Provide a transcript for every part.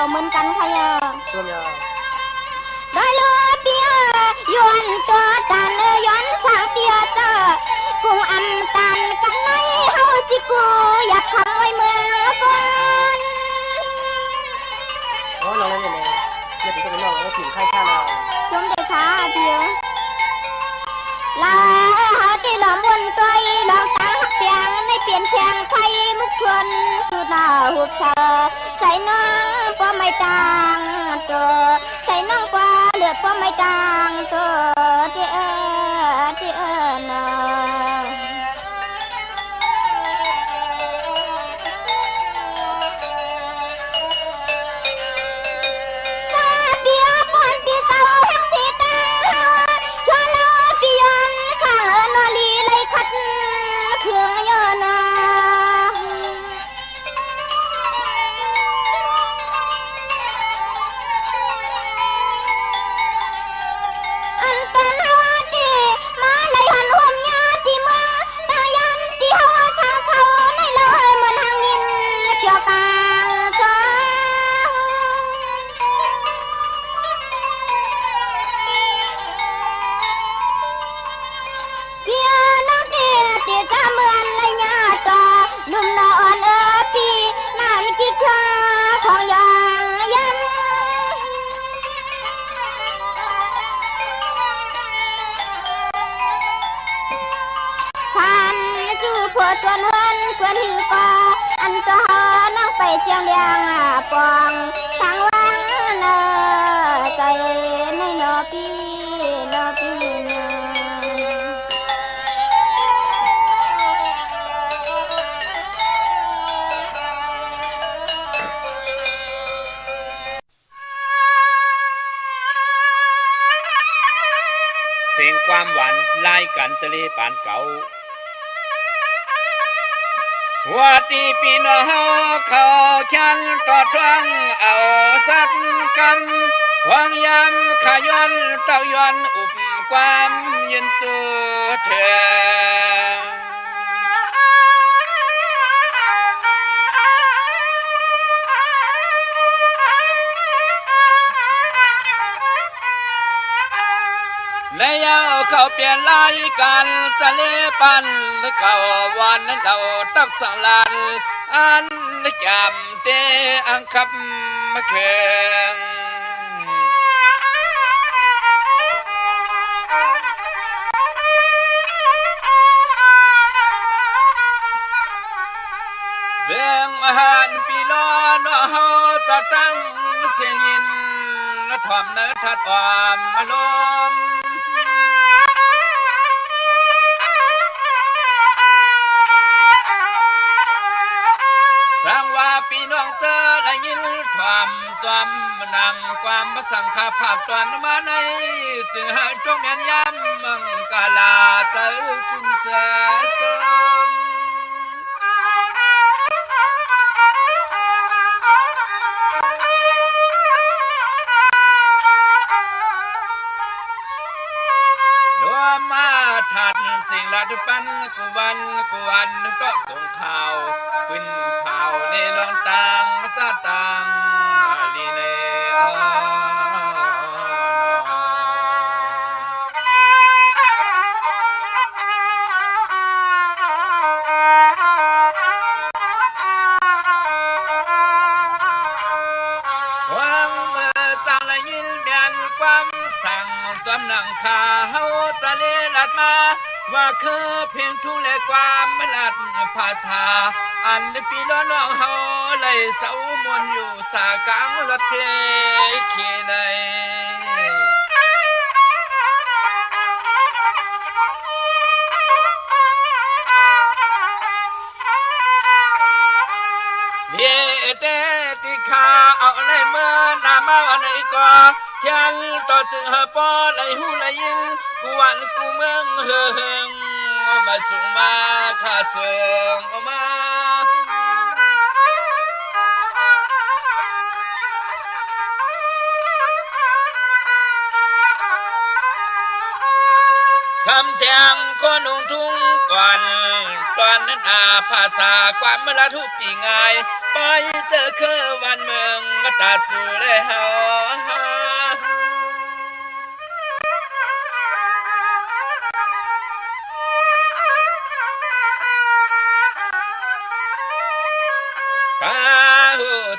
เหมือนกันค่ะยาตัวเมียได้เลยเปียย้อนตัวตันย้อนสางเตียเจอกุ้งอำตันกันในเฮาจิกูอยากทำไว้เมืองฝนอ๋อน้องนี่แหละเนี่ยเป็นน้องแล้วถิ่นค่ายข้าเราจมเด็กขาเดียวลาหาที่หลอมวนตัวหลอมตาหักเปียงในเปลี่ยนแข่งไทยมุกชนสุดหน้าหุบเธอใส่น้องป้อไม่ต่างตัวใส่น้องป้าเลือดป้อไม่ต่างตัวที่เนอตัวเนินเพื่อนหือปออันตัวนั่งไปเชียงเลียงปองทางวังเนอใจในนอปีเนเสียงความหวานไล่กันจะเลปานเก่าว่าตีปีนเขาฉันต่อทวงเอาสักกันวางยำขย้อนเต้าย้อนอุบความยืนเจอเธอในยาวเขาเปลี่ยนลายกันจะเล่ปันเก่าวันนั้นเราตักสังลานอันจำเตอังคับมาเข่งเสียงอาหารปีลอนเฮาจะตั้งเสียงยินถ่อมเนื้อทัดความอารมณ์สร้างว่าพี่น้องเสือและยินความจอมนังความมาสังขาภาพตอนมาในเสือจงเมียนย้ำมังกาลาเสือสินเสือสมมาถัดสิ่งละทุปันกุวันก็ส่งข่าวขึ้นเผาในลองตังซาตังลีเนสั่งสำนังข่าเฮาจะเลลัดมาว่าคือเพียงทุ่งและความมลัดภาษาอันปีล้อน้องเฮาเลยเสามวนอยู่สากลางรถเทขีในเยเตติขาเอาในเมื่อนามาอันไหนก็ยันต่อจึงหาปอไหลหูไหลยิงกูวันกูเมืองเฮงมาส่งมาข้าเสืองออกมาทำเตียงคนนุ่งทุ่งก่อนตอนนั้นภาษาความเมื่อละทุกปีง่าย ไปเสือคือวันเมืองก็ตาสู่เลยเฮา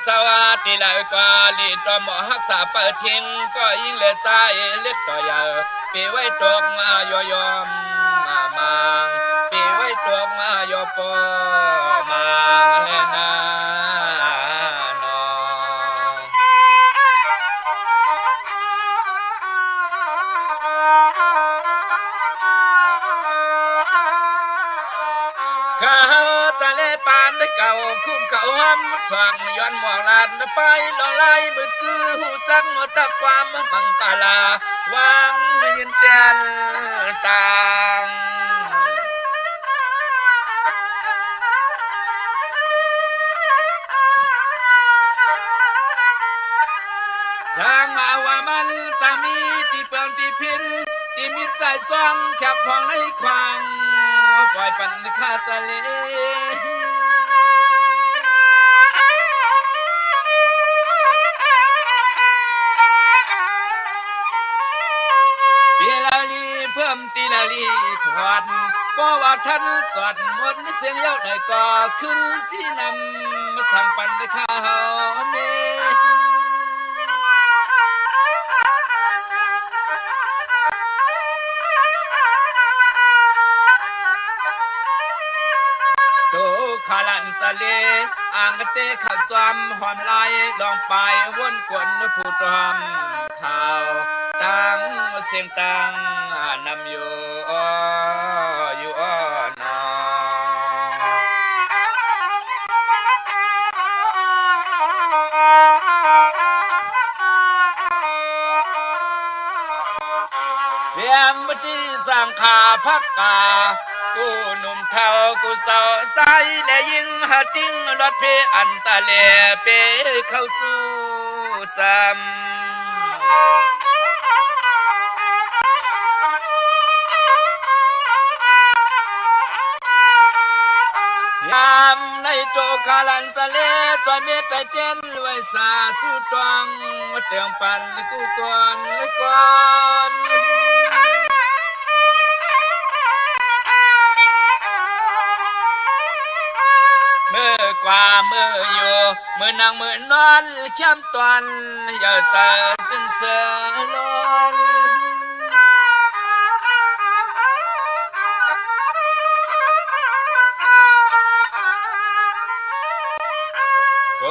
สวัสดีเลยกว่าลีตัวหมอหักษาเปิดทิ้งก็ยิ่งเลือดใสเลือดต่อยปีไว้ตกมายอยอมมาปีไว้ตกมายอปอมาเลยนะปานได้เก่าคุ้มเก่าห้ำสว่างย้อนหมอกลานไปลองไล่มือคือหูจักตะความบังกาลาวางยืนเตียนต่างทางมาว่ามันจะมีที่เปลืองที่พินที่มิตรใจซองแคบพองในควางปล่อยปันข้าสะเลเพิ่มตีละลีถอดเพราะว่าท่านสอดหมดเสียงเย้าได้ก่อขึ้นที่นำมาสั่งปันในข้าวเมโตขาลันสะเลอ่างกะเตะขัดซ้ำหอมลายลองไปวนกวนผู้ตอมข่าวตั้งเสียงตั้งนำอยู่อยู่นอเสียงบัดนี้สร้างขาพักกากูหนุ่มเท่ากูสาวใสและยิ่งหาติ้งรถเพอันตะเลเปเข้าสู่ซ้ำยามในโจคาลันสะเลจอยเม็ดแต่เจนรวยสาสู้ตวงเตียงปันกูก่อนเมื่อกว่าเมื่ออยู่เมื่อนางเมื่อนอนเข้มตอนอย่าเสือสิ้นเสือลอน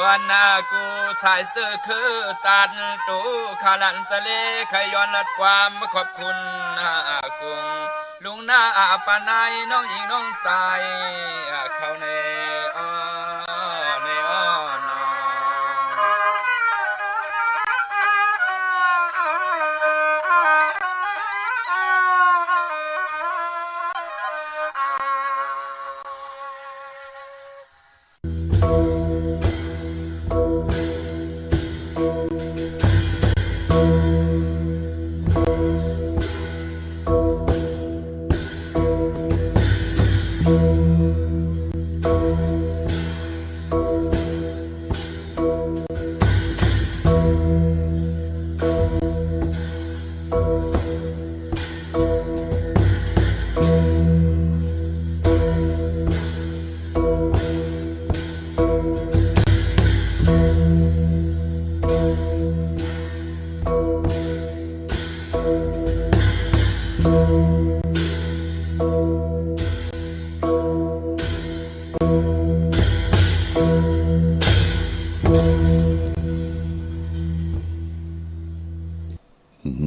วันนากูสายเสื้อคือสันตูขาลันทะเลขย้อนลัดความขอบคุณกุงลุงหน้าปานายน้องหญิงน้องสายเขาใน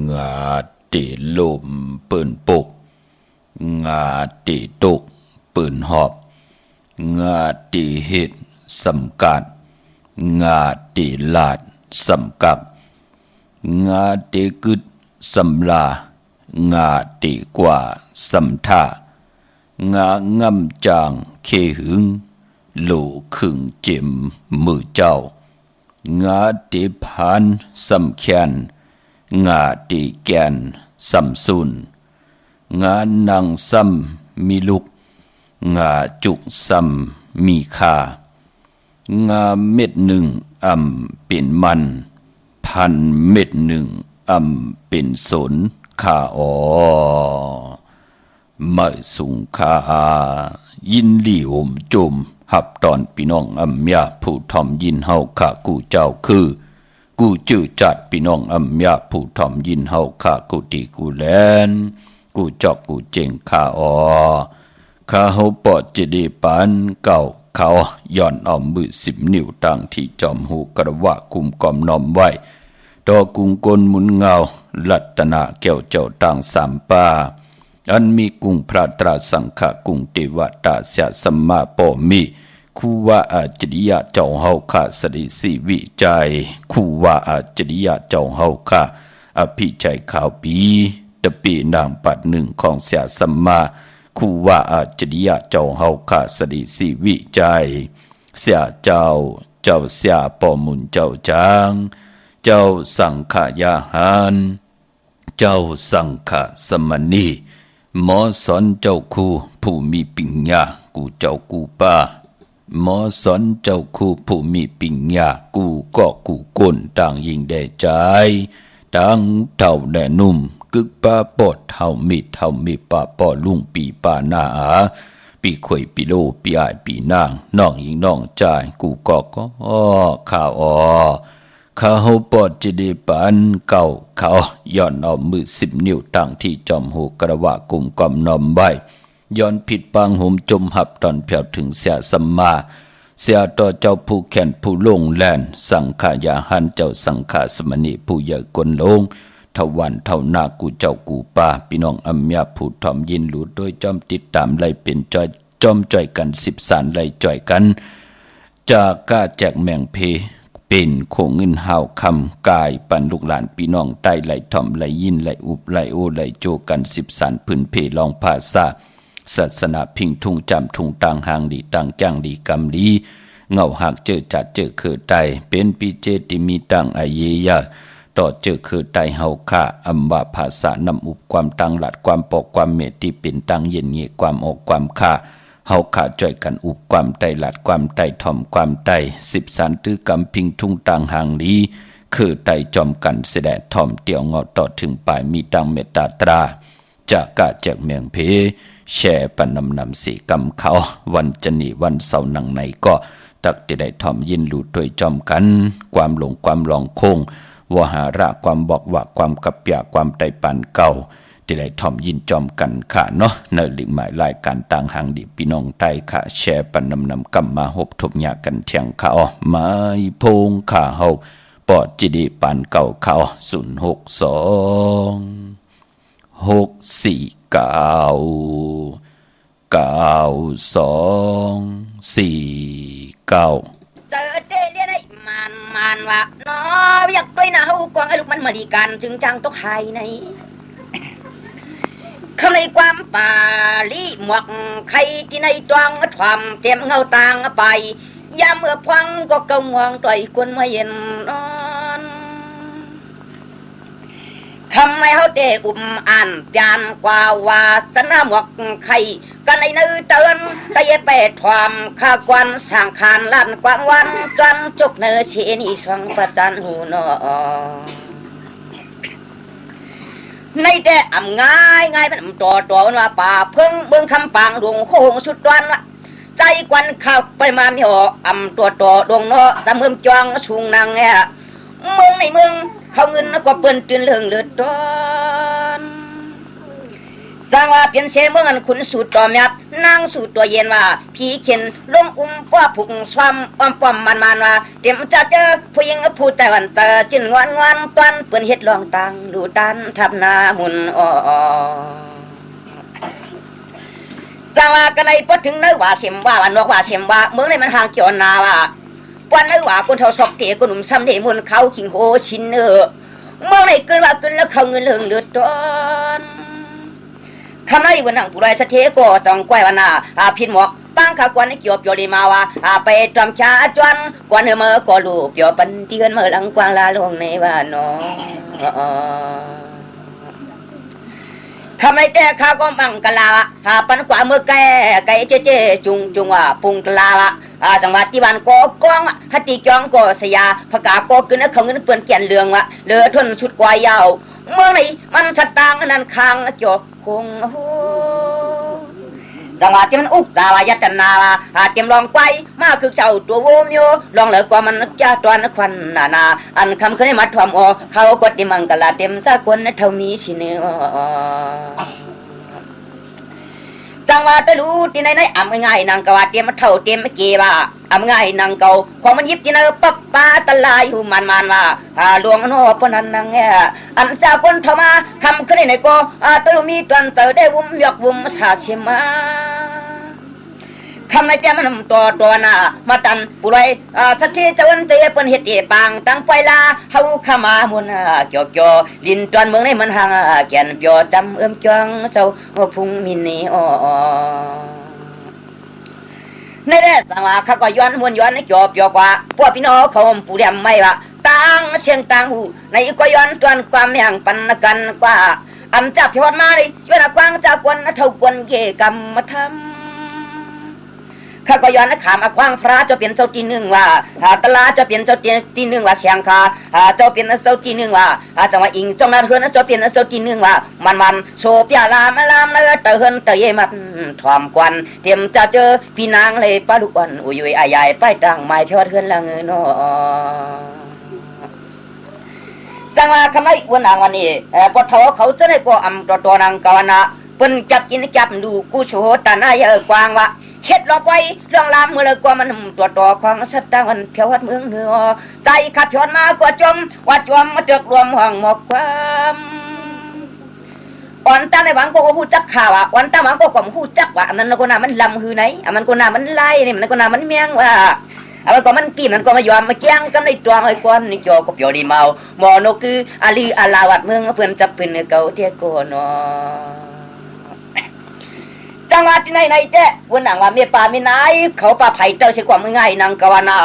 งาตีลมปืนปุกงาตีตุกปืนหอบงาตีหิดสำกัดงาตีลาดสำกับงาตีกึดสำลางาตีกว่าสำท่างางำจางเคหึงหลู่ขึงจิมมือเจ้างาตีพันสำแขนงาตีแกนสำสุนงานังซ้ำมีลุกงาจุกซ้ำมีค่าง งาเม็ดหนึ่งเป็นมันพันเม็ดหนึ่งเป็นสนข้าไม่สุงคายินหลี่อมจุมหับตอนพี่น้องยาผู้ทอมยินเฮาข้ากูเจ้าคือกูจื้อจัดพี่น้องยาผู้ทอมยินเฮาข้ากูตีกูแลนกูจอกกูเจงข้าข้าเฮาปอดจะได้ปานเก่าเขาย่อนเอามือ10 นิ้วตั้งที่จอมหูกระวะกุมกอมน้อมไว้ดอกุงกลมุนเงาลัตนาแก้วเจ้าต่าง3 ป่าอันมีกุงพระตราสังฆกุงเทวตาเสสัมมาปมีคูว่าอาจริยะเจ้าเฮาข้าสดิสิวิจัยคูว่าอาจริยะเจ้าเฮาข้าอภิชัยข่าวปีตะปีนางปัดหนึ่งของเสสัมมาคูว่าอาจริยะเจ้าเฮาข้าสดิสิวิจัยเสียเจ้าเสียปอมุนเจ้าจางเจ้าสังขยาหารเจ้าสังฆสมณีหมอสอนเจ้าครูผู้มีปัญญากูเจ้ากูป้าหมอสอนเจ้าครูผู้มีปัญญากูก็กูก้นต่างยิ่งได้ใจต่างเท่าแด่นุ่มกึกป้าปอดเท่ามีป้าปอลุงปีป้าหน้าปีข่อยปีโลปีอายปีนางน้องยิงน้องใจกูก็ข้าวข้าเฮาปอดจะได้ปานเก่าเขาย้อนเอามือ10 นิ้วตั้งที่จอมหูกระวะกุมกอมน้อมไว้ย้อนผิดปางหุมจมหับตอนเพียวถึงเสียสัมมาเสียต่อเจ้าผู้แขนผู้ลงแลนสังขายาหันเจ้าสังฆสมณีผู้ใหญ่กนลงเท่าวันเท่านากูเจ้ากูป่าพี่น้องยาผู้ทอมยินหลุดโดยจอมติดตามไล่เป็นจอมจ่อยกัน10 สารไล่จ่อยกันจากกล้าแจกแมงเพเป็นโคงเงินหาวคำกายปันลูกหลานพี่น้องใต้ไหลถ่อมไหลยินไหลอุบไหลโอไหลโจกัน10 สารพื้นเพลองภาษาศาสนาพิงทุ่งจำทุ่งต่างหางดีต่างจ้างดีกำดีเงาหักเจอจัดเจอคือไตเป็นปีเจติมีต่างไอเยียต่อเจอคือไตเฮาค่าว่าภาษานำอุบความตังหลัดความปอกความเมตที่เป็นตังเย็นเงียความออกความค่าเฮาขาจ่อยกันอุบความไตหลัดความไตถ่อมความไต10 สารตื้อกำพิงทุ่งต่างหางดีคือไตจอมกันเสด็จถ่อมเตี่ยวเงาต่อถึงปลายมีตังเมตตาตราจากกะแจกเมียงเพแช่ปันนำสีกำเขาวันจะนีวันเสาร์หนังไหนก็ตักที่ได้ถ่อมยินหลุดด้วยจอมกันความหลงความลองคงวหาระความบอกว่าความกับยาความไตปันเก่าที่ได้ถ่อมยินจอมกันค่ะเนาะในลิงหมายรายการต่างหางดีพี่น้องไตค่ะแช่ปันนำกำมาหบทบยากันเทียงเขาไม้พงขาเฮาปอดจิดีปันเก่าเขา062 649 9249เจอเตเลียนไอ้มันว่าน้ออยากด้วยนะเฮากวางไอ้ลูกมันมาดีกันจึงจังตกไข่ในข้าในความป่าลีหมวกไข่ที่ในตวงทวมเต็มเงาต่างไปยามเมื่อพังก็กำวางต่อยคนมาเย็นนอนคำให้เขาเตะอุ่มอ่านจานกว่าว่าสนาหมวกไข่กันในนื้อเตือนตะเยเปดความข้ากวนสร้างคานลั่นกวางวันจันจุกเนื้อเชนีสองประจันหูนอในแต่ง่ายมันตัวมันว่าป่าเพิ่งเบื้องคำปางดวงโค้งสุดวันว่าใจกวนขับไปมามีหอตัวดวงนอตะเมืองจวงชุงนางเนี่ยเมืองในเมืองเขาเงินก็เปิ้นตื่นเรื่องเลือดร้อนสร้างว่าเปลี่ยนเสเมืองขุนสูตรต่อเมียนางสูตรตัวเย็นว่าพี่เข็นลงป้าผุกสวามป้อมมันว่าเตรียมจะเจอผู้หญิงผู้แต่วันเจอจินงอนตอนเปิ้นเฮ็ดลองตังดูดันทับนาหุ่นสร้างว่ากันในพอถึงเนื้อว่าเสียมว่าวันนกว่าเสียมว่าเมืองในมันห่างเกี่ยวนาว่าวันนี้ว่าคนเท่าศกเตะคนหนุ่มซ้ำเดมุนเขาขิงโหชินเมื่อไหร่เกินว่าเกินแล้วเขาเงินเลือดร้อนคำนั้นวันนั่งผู้ใดสะเทก็จองก้อยวันน่ะพินหมอกปังขากวนเกี่ยวเปียวดีมาว่าไปจอมชาจวนกวนเมื่อก็ลูกเปียวปันเตือนเมื่อหลังกวางลาลงในบ้านน้องค ทำไมแต่ข้าก็มังกลาวะหาปันกว่าเมื่อแก่ไก่เจ๊จุงว่าปุงตลาวะจังหวัดที่บ้านก็กองฮัตติจองก็สยาพกาก็ขึ้นเขาเงินเปื่อนเกียนเรืองวะเลือทนชุดกวายยาวเมื่อไหร่มันสตางนั้นคางจบคงจังหวัดที่มันอุกตาวายัตนาวะเตรียมลองไปมาคือเจ้าตัวโวมโยลองเหลือกว่ามันจ้าตอนควันนาอันคำเคยมาทวมอเขากดที่มังกลาเต็มสักคนเท่ามีชิเนจังหวะตะรู้ที่ไหนอ่ำง่ายนางกว่าเตรียมมาเท่าเตรียมมาเกว่าอ่ำง่ายนางเก่าพอมันยิบที่ไหนปั๊บป้าตะลายหูมันว่าหลวงนอปนันนางแงอันจากคนธรรมาคำขึ้นในก็ตะรู้มีตันเตอได้วุ้มยกวุ้มสาเชมาคำในเจ้ามันตัวน่ะมาตันปุไรสักทีจะวันเจียเป็นเหตุปังตั้งไฟลาเฮาขามามุนเกี่ยวลินตอนเมืองในมันห่างแก่นเปียวจำจังเศร้าพุ่งมินนี่ในแรกสังว่าเขาก็ย้อนมวนย้อนในจอบเปียวกว่าพวกพี่น้องเขาปูเรียมไม่ว่าตั้งเสียงตั้งหูในก็ย้อนตอนความอย่างปันกันกว่าอันจับพิวัตมาเลยช่วยนักกวางจากวันเท่าวันเกกรรมมาทำข้าก็ย้อนขามควางพระเจ้าเป็นเจ้าที่หนึ่งว่าตลาเจ้าเป็นเจ้าที่หนึ่งว่าเสียงคาเจ้าเป็นเจ้าที่หนึ่งว่าจังว่าอิงจังนั้นเฮือนเจ้าเป็นเจ้าที่หนึ่งว่ามันโซเปียลามเนื้อเตอเฮือนเตยมันถอมควันเตรียมจะเจอพี่นางเลยป้าลูกวันอุยอายายไปตั้งไม้พิวัตเฮือนละเงินจังว่าคำนั้นวันนางวันนี้พอเท้าเขาจะได้ก็ตัวนางกวนะเปิ้นจับกินจับดูกูโชตาหน้าเยอะกวางว่าเฮ็ดลองไปลองลามเมื่อเลยกว่ามันตัวของสัตว์มันเพียววัดเมืองเนื้อใจขับชนมากว่าจมว่าจมมาเจอกรวมห้องหมอกความอ่อนตาในหวังก็หูจักข่าวอ่อนตาหวังก็ความหูจักว่าอันนั้นก็น่ามันลำหือไหนอันมันก็น่ามันไล่นี่มันก็น่ามันเมียงว่าอันมันก็มันปีมันก็มายอมมาแก้งกันในตัวไอ้ควันนี่จอก็เปียวดีเมาหมอนคืออาลีอาลาวัดเมืองเพื่อนจะเป็นเก่าเที่ยโกนจังหวัดที่ไหนเจ้วันหนังว่าเมียป่ามีนายเขาป่าไผ่เจ้าใช้ความง่ายนางกวานา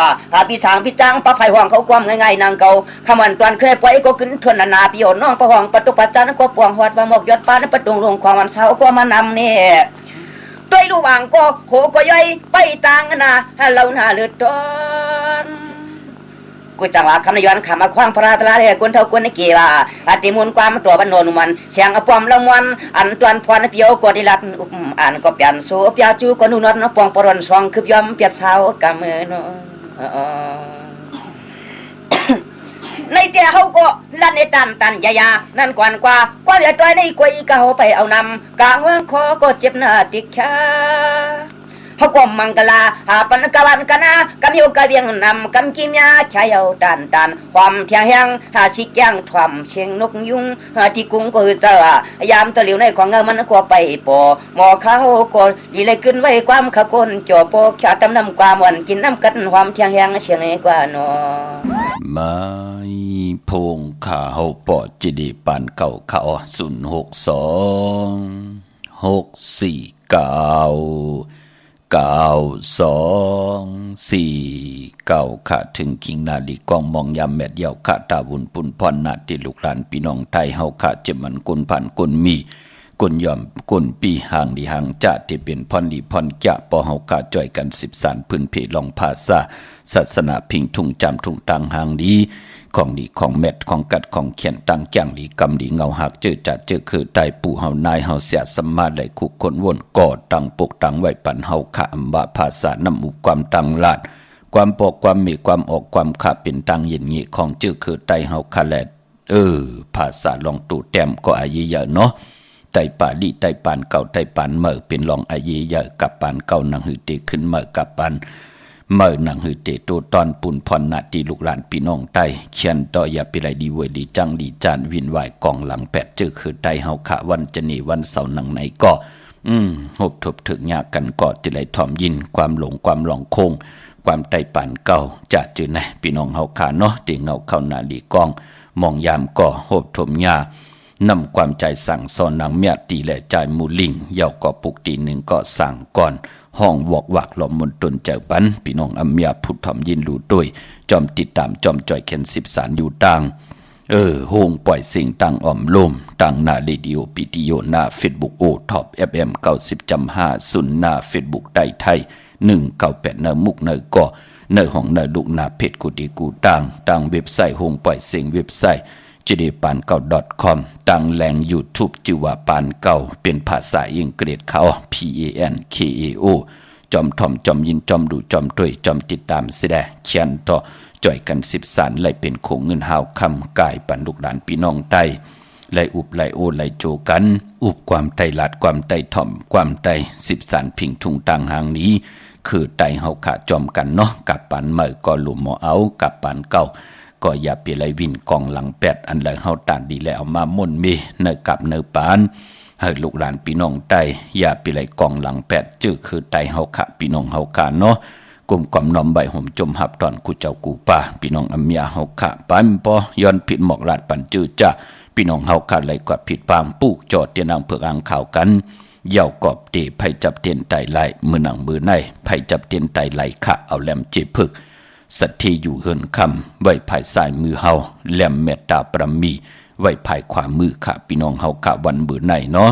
พี่สางพี่จังป่าไผ่ห่วงเขาความง่ายนางเก่าขมันตอนเคยปล่อยก็ขึ้นทวนนาพี่โอนน้องป่าห่วงประตูปัจจันก็ปวงหอดมาหมกยอดป้าในประตูลงความวันเช้าก็มานำเนี่ยด้วยลูกอ่างก็โหก็ย่อยไปต่างนะเราหน้าเลือดต้นกูจังหวะคำนย้อนขมาคว้างพระตลาดให้คนเท่าคนในเกี่ยวอาติมุนความตัวบรรโนนุมันเสียงอปอมละมวันอันตวนพรเปียวก็ได้รัดอันก็เปลี่ยนโซเปียจูก็นุ่นนปองปรนซองคืบยอมเปียสาวกำมือโนในเจ้าเขาก็ลั่นในตันยายานั่นกว่าความอย่าตัวในกวยก็เขาไปเอานำกลางว่าคอก็เจ็บหน้าติดขาเขากวมมังกลาปันกวันกันนะกำยกกะเวียงนำกำกิมยาชายเอาตันความเทียงแหงชิกยังทวมเชียงนกยุงที่กุ้งก็เจอยามตัวเหลียวในของเงินมันก็ไปปอหมอเขาก็ดีเลยขึ้นไว้ความขะคนจ่อโปขะตำน้ำความวันกินน้ำกันความเทียงแหงเชียงกว่าเนาะไม่พงขาเฮาปอจิดีปานเก่าเขา0624649ค่ะถึงคิงนาลีกองมองยามแมดเยาค่ะตาวุนปุ่นพรนาติลูกหลานพี่น้องไทยเฮาค่ะเจ็บมันกุนผ่านกุนมีกุนยอมกุนปีห่างดีห่างจะที่เป็นพรดีพรจะปอเฮาค่ะจ่อยกัน10สารพื้นเพลองภาษาศาสนาพิงทุ่งจำทุ่งตังห่างดีของดีของเม็ดของกัดของเขียนตังแก่งดีกำดีเงาหักเจอจัดเจอคือไตปู่เฮานายเฮาเสียสมาได้คุกคนวนก่อตังปกตังไว้ปันเฮาขะอำบะภาษานำอุความตังลาดความปกความมีความออกความขะเป็นตังเย็นงี้ของเจอคือไตเฮาคะแลดภาษาลองตู่แต้มก็อายุเยอะเนาะไตป่าดีไตปานเก่าไตปานเมื่อเป็นลองอายุเยอะกับปานเก่านังหือเตขึ้นเมื่อกับปานเมื่อนังหือเตตูตอนปุ่นพรนาตีลูกหลานพี่น้องไตเขียนต่ออย่าไปไรดีเวยดีจังดีจานวินไหวกองหลังแปดเจอคือไตเฮาขะวันจะนีวันเสาร์นังไหนก็หบทบถึงยากกันกอดจิไรทอมยินความหลงความหลองโคงความไตปานเก่าจะจือไหนพี่น้องเฮาขะเนาะตีเงาเข้านาดีกองมองยามก่อหบทมยานำความใจสั่งสอนนางเมียตีและใจมูลิงเยาก็ปุกตีหนึ่งก็สั่งก่อนห้องวอกวักหลอมมนตนเจ้าปันพี่น้องอำเมียพุทธอมยินรู้ด้วยจอมติดตามจอมจ่อยเข็น10สารอยู่ต่าง โฮงปล่อยเสียงตังอ่อมลมตังหน้าเรดิโอปิติโยหน้า Facebook โอท็อป FM 90.5ศูนย์หน้า Facebook ไต้ไทย198เนมุกเนก่อเนห้องเนลูกหน้าเพจกูดีกูตังเว็บไซต์โฮงปล่อยเสียงเว็บไซต์jdepantkau.com ตังแหล่ง YouTube ชื่อว่าปานเก่าเป็นภาษาอังกฤษเขา PANKAO จอมทอมจอมยินจอมดูจอมด้วยจอมติดตามเสดเขียนต่อจ่อยกัน10สารไหลเป็นโขงเงินหาวคำกายปันลูกหลานพี่น้องไตไหลอุบไหลโอไหลโจกันอุบความไตลาดความไตถ่อมความไต10สารพิงทุงต่างหางนี้คือไตเฮาขาจอมกันเนาะกับปันเมื่อก็หลุมหมอเอากับปันเก่าก็อย่าไปไหลวินกองหลังแปดอันไหลเฮาตานดีแล้วเอามาม่นเมเนกับเนปานให้ลูกหลานพี่น้องไตอย่าไปไหลกองหลังแปดจื้อคือไตเฮาขาพี่น้องเฮาขาเนาะกลุ่มก่อมน้อมใบห่มจมหับตอนกูเจ้ากูป่าพี่น้องอัมยาเฮาขาปันปอย้อนผิดหมอกลาดปันจื้อจ้าพี่น้องเฮาขาไหลกว่าผิดปางปูกจอดเตียนางเผือกอ่างข่าวกันเย่ากอบเตะไผจับเตียนไตไหลมือหนังมือในไผจับเตียนไตไหลขะเอาแหลมเจ็บพึกสัตทีอยู่เฮินคำไว้ภายซ้ายมือเฮาแหลมเมตตาปรมีไว้ภายขวามือค่ะพี่น้องเฮาค่ะวันมือในเนาะ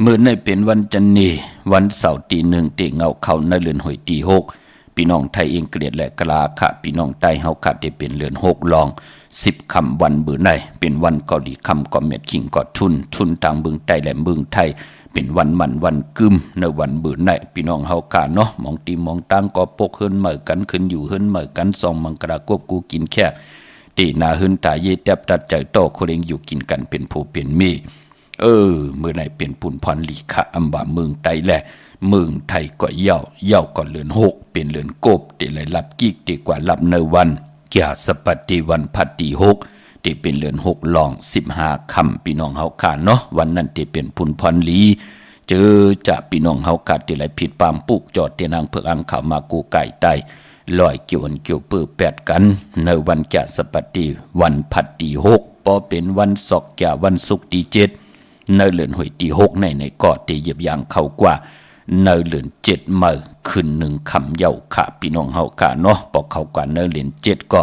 มือในเป็นวันจันนีวันเสาร์ตีหนึ่งเตะเงาเข้าในเรือนหอยตี6พี่น้องไทยเองเกลียดและกลาค่ะพี่น้องไต้เฮาค่ะได้เป็นเรือน6ลอง10คำวันมือในเป็นวันเกาหลีคำก็เม็ดขิงก็ทุนต่างเมืองไต้และเมืองไทยเป็นวันมันวันกึมในวันเบื่อในพี่น้องเฮากาเนาะมองตีมองตังก็ปกเฮินเหมือกันขึ้นอยู่เฮินเหมือกันส่องมังกรากบกูกินแค่ตีนาเฮินตาเยแตบตัดใจโตโคเรงอยู่กินกันเป็นผู้เป็นมีเมื่อไหนเป็นปุ่นพรลีคะอัมบะเมืองไตแหละเมืองไทยก็เย่าก็เลือน6เป็นเลือนกบตีเลยรับกิกดีกว่ารับในวันเกียสปฏิวันพัดตี6ที่เป็นเรือน6ลอง15คำพี่น้องเฮาขาเนาะวันนั้นที่เป็นพุ่นพรลีเจอจะพี่น้องเฮาขาที่ไหลผิดปามปุกจอดเตียนางเผือกอังข่าวมากูไก่ไตลอยเกี่ยวปื้อแปดกันในวันแก่สปฏิวันพัดตี6พอเป็นวันศอกแก่วันศุกร์ตี7ในเรือนหวยตี6ในก็ตีเหยียบยางเข้ากว่าในเรือน7มื้อขึ้น1คำเย้าค่ะพี่น้องเฮาขาเนาะพอเข้ากว่าในเรือน7ก็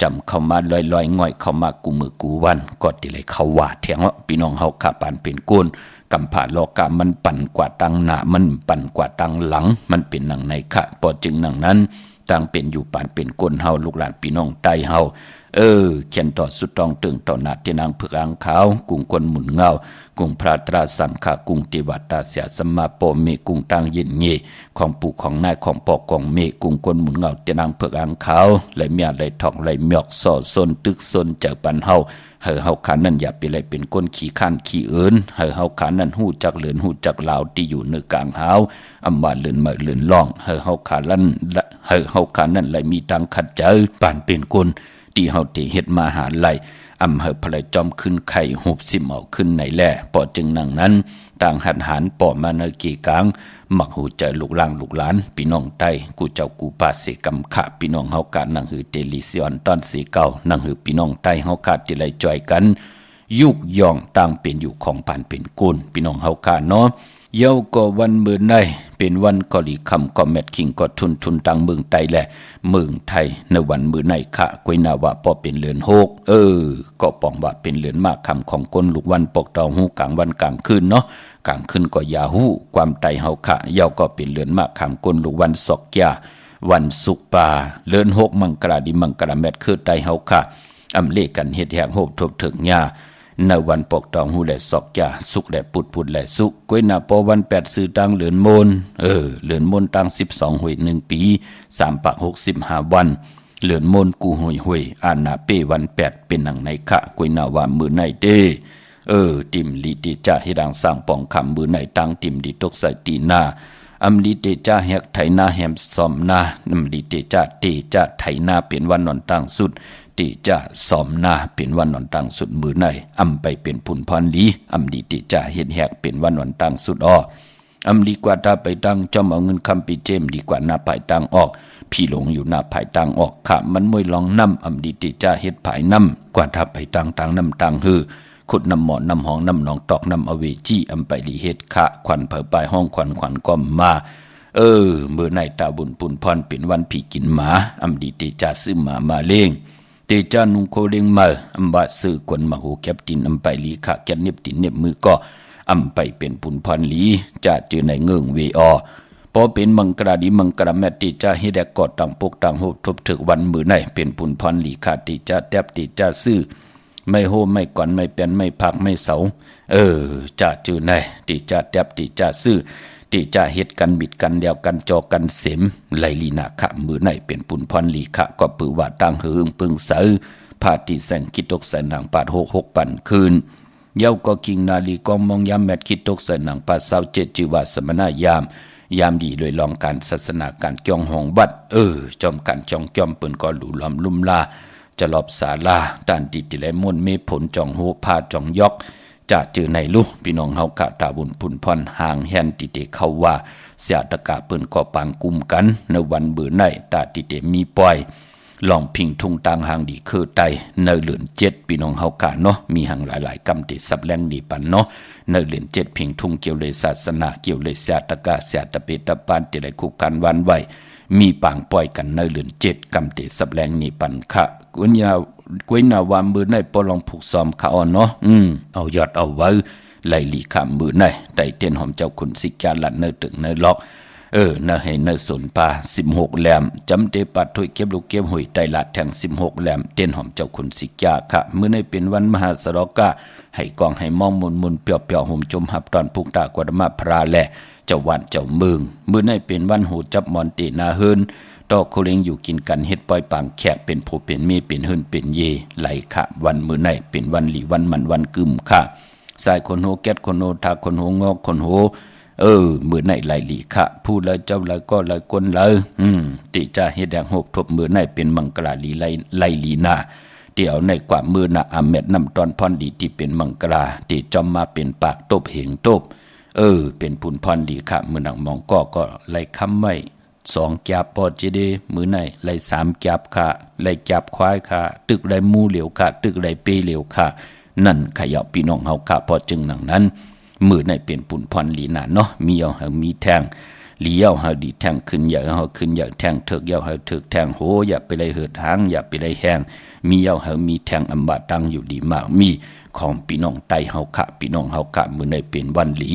จำเข้ามาลอยง่อยเข้ามากูมือกูวันก็ติเลยเขาว่าเถียงว่าพี่น้องเฮาขาปานเป็นก้นกำผ่าโลกามันปั่นกว่าตังหน้ามันปั่นกว่าตังหลังมันเป็นหนังในค่ะพอจึงหนังนั้นต่างเป็นอยู่ปานเป็นก้นเฮาลูกหลานพี่น้องไตเฮาเขียนต่อสุดต้องตึงต่อหน้าที่นางเผือกอ่างขาวกุ้งคนหมุนเงากุ้งพระตราสังขะกุ้งติวัตตาเสียสมาโปเมกุ้งตังเย็นเงของปู่ของนายของปอกของเมกุ้งคนหมุนเงาที่นางเผือกอ่างขาวไหลเมียไหลทองไหลเมียกส่อซนตึกซนเจอปันเฮาเฮาขานั่นอย่าไปเลยเป็นก้นขี้ข้านขี้เอินเฮาขานั่นหู้จักเหลือนหู้จักลาวที่อยู่ในกลางหาวอำว่าเหลือนเมื่อเหลือนล่องเฮาขาลั่นเฮาขานั่นไหลมีตังขัดเจอปานเป็นก้นที่เฮาที่เฮ็ดมาหาไหลอำเฮอพลายจอมขึ้นไข่หุบสิมเอาขึ้นในแล่ปอจึงนั่งนั้นต่างหันหารปอมาเนกีกลางมักหูใจลูกล่างลูกหลานพี่น้องไต้กูเจ้ากูปาเสกำขะพี่น้องเฮากานั่งหือเตลิซิออนตอนสีเก่านั่งหือพี่น้องไต้เฮากาที่ไหลจ่อยกันยุกย่องต่างเป็นอยู่ของปานเป็นกุลพี่น้องเฮากาเนาะเย้าก็วันมื้อในเป็นวันกอลีคำก็แมทคิงก็ทุนตังเมืองไทยแหละเมืองไทยในวันมื้อในค่ะกวยนาว่าพอเป็นเรือน6ก็ปองว่าเป็นเรือนมากคำของคนลูกวันปกตองหูกลางวันกลางคืนเนาะกลางคืนก็ยาหูความไตเฮาค่ะเย้าก็เป็นเรือนมากคำคนลูกวันศอกยาวันสุกปาเรือน6มังกราดิมังกราแมทคือไตเฮาค่ะอำเลกันเฮ็ดแหกโหบทบถึงยาในวันปกตองหูและศอกยาสุกและปุดและสุกกวยนาปอวัน8ซื้อตังเหลือนมนเหลือนมนตัง12หวย1ปี3ปะ65วันเหลือนมนกูหวยอานาเปวัน8เป็นหนังในคะกวยนาว่ามือในเด้ติมลีติจ่าให้ดังสร้างปองคำมือในตังติมดีตกใส่ตีนาอำลีเตจ่าแหกไถนาแหมซอมนานำลีเตจ่าไถนาเป็นวันนอนตังสุดติจะสอมนาเป็นวันนอนตังสุดมือในอำไปเป็นผุนพรลีอำดีติจะเห็นแหกเป็นวันนอนตังสุดอำดีกว่าถ้าไปตั้งจอมเอาเงินคำปีเจมดีกว่าหน้าภายตังออกพี่หลงอยู่หน้าภายตังออกขามันมวยลองน้ำอำดีติจะเฮ็ดภายน้ำกว่าถ้าไปตังน้ำตังฮือขุดน้ำหมอนน้ำหองน้ำหนองตอกน้ำอเวจีอำไปลีเฮ็ดขะควันเผอปลายห้องควันก็มามือในตาบุญปุนพรเป็นวันผีกินหมาอำดีติจะซื้อมาเลี้ยง เตจานุงโคเดงมาอำบาสื่อกวนมาหูแคปตินอำไปลีขะแกนเน็บตินเน็บมือก็อำไปเป็นปุนพันลีจะจือในเงิงเวอพอเป็นมังกราดีมังกราแมติจะเฮดกอดต่างปกต่างโหทบถึกวันมือในเป็นปุนพันลีขาติจะแทบติจะซื้อไม่โหไม่ก่อนไม่เป็นไม่พักไม่เสาจะจือในติจะแทบติจะซื้อติจะเฮ็ดกันบิดกันเดียวกันจอกันเสมไหลลีนาขะมือในเป็นปุนพันลีขะก็ปือว่าตั้งหึงปึงเสือพาติแสงคิดตกใส่นางปาด6ปันคืนเย้าก็กิงนาลีกองมองยามแมดคิดตกใส่นางปาด27จิวาสมณายามดีโดยลองการศาสนาการจ้องห้องบัดจอมการจ้องจอมเปิ้นก็หลู่หลอมลุ่มลาจะลอบศาลาด้านติติไหลมนเมผลจองโหพาจองยอกจะเจอในลูกพี่น้องเฮากะตาบุญพุนพรห่างแฮนติเตเขาว่าเสียตะกะเปิ้นก็ปางกุมกันในวันเบื่อในตาติเตมีปล่อยลองพิงทุ่งต่างหางดีคือไตในเหลือน7พี่น้องเฮากะเนาะมีหังหลายๆกำติสับแรงดีปันเนาะในเหลือน7พิงทุ่งเกี่ยวเลยศาสนาเกี่ยวเลยเสียตะกะเสียตะเปตะปานติไหลคุกกันวันไว้มีปางปล่อยกันในเหลือน7กำติสับแรงนี่ปันคะกุญญากวยนาวามมือในปอลองผูกซ้อมขาอ่อนเนาะเอายอดเอาไว้ไหลลีขามมือในไต่เตียนหอมเจ้าขุนสิกาลันเนตึงเนล็อกเนให้เนสนปา16แหลมจำเตปัดถอยเก็บลูกเก็บหอยไตลาดแทง16แหลมเตียนหอมเจ้าขุนสิกาค่ะมื้อในเป็นวันมหาสรกะให้กองให้มองมุนเปียวๆห่มจมหับตอนพุกตากวดมาพราแลเจ้าวันเจ้าเมืองมื้อในเป็นวันหูจับมอนตินาเฮินดอกโคเลงอยู่กินกันเฮ็ดปล่อยปางแขกเป็นผู้เป็นเมเป็นเฮินเป็นเยไหลค่ะวันมื้อในเป็นวันหลีวันมันวันกึมค่ะสายคนโหแก๊ดคนโหทาคนโหงอกคนโหมื้อในไหลหลีค่ะผู้ละเจ้าละก็ละคนละติจะเฮ็ดแดงหกทบมื้อในเป็นมังกราลีไหลลีนาเดี๋ยวในกว่ามื้อน่ะอาเม็ดน้ำตอนพรดีที่เป็นมังกราที่จอมมาเป็นปากตบเหงตบเป็นพุนพรดีค่ะมื้อหนังมองก็ไหลคำไว้2จับปอจิเดมือในไหล3จับค่ะไหลจับควายค่ะตึกไหลมูเหลียวค่ะตึกไหลเปเหลียวค่ะนั่นขยับพี่น้องเฮาค่ะพอจึงหนังนั้นมือในเป็นปุ่นพรลีนาเนาะมีเอาเฮามีแทงเลี้ยวเฮาดีแทงขึ้นอย่าเฮาขึ้นอย่าแทงเถิกอย่าเฮาเถิกแทงโหอย่าไปเลยเหิดหางอย่าไปเลยแห้งมีเอาเฮามีแทงอำบาตังอยู่ดีมากมีของพี่น้องไตเฮาค่ะพี่น้องเฮาค่ะมือในเป็นวันหลี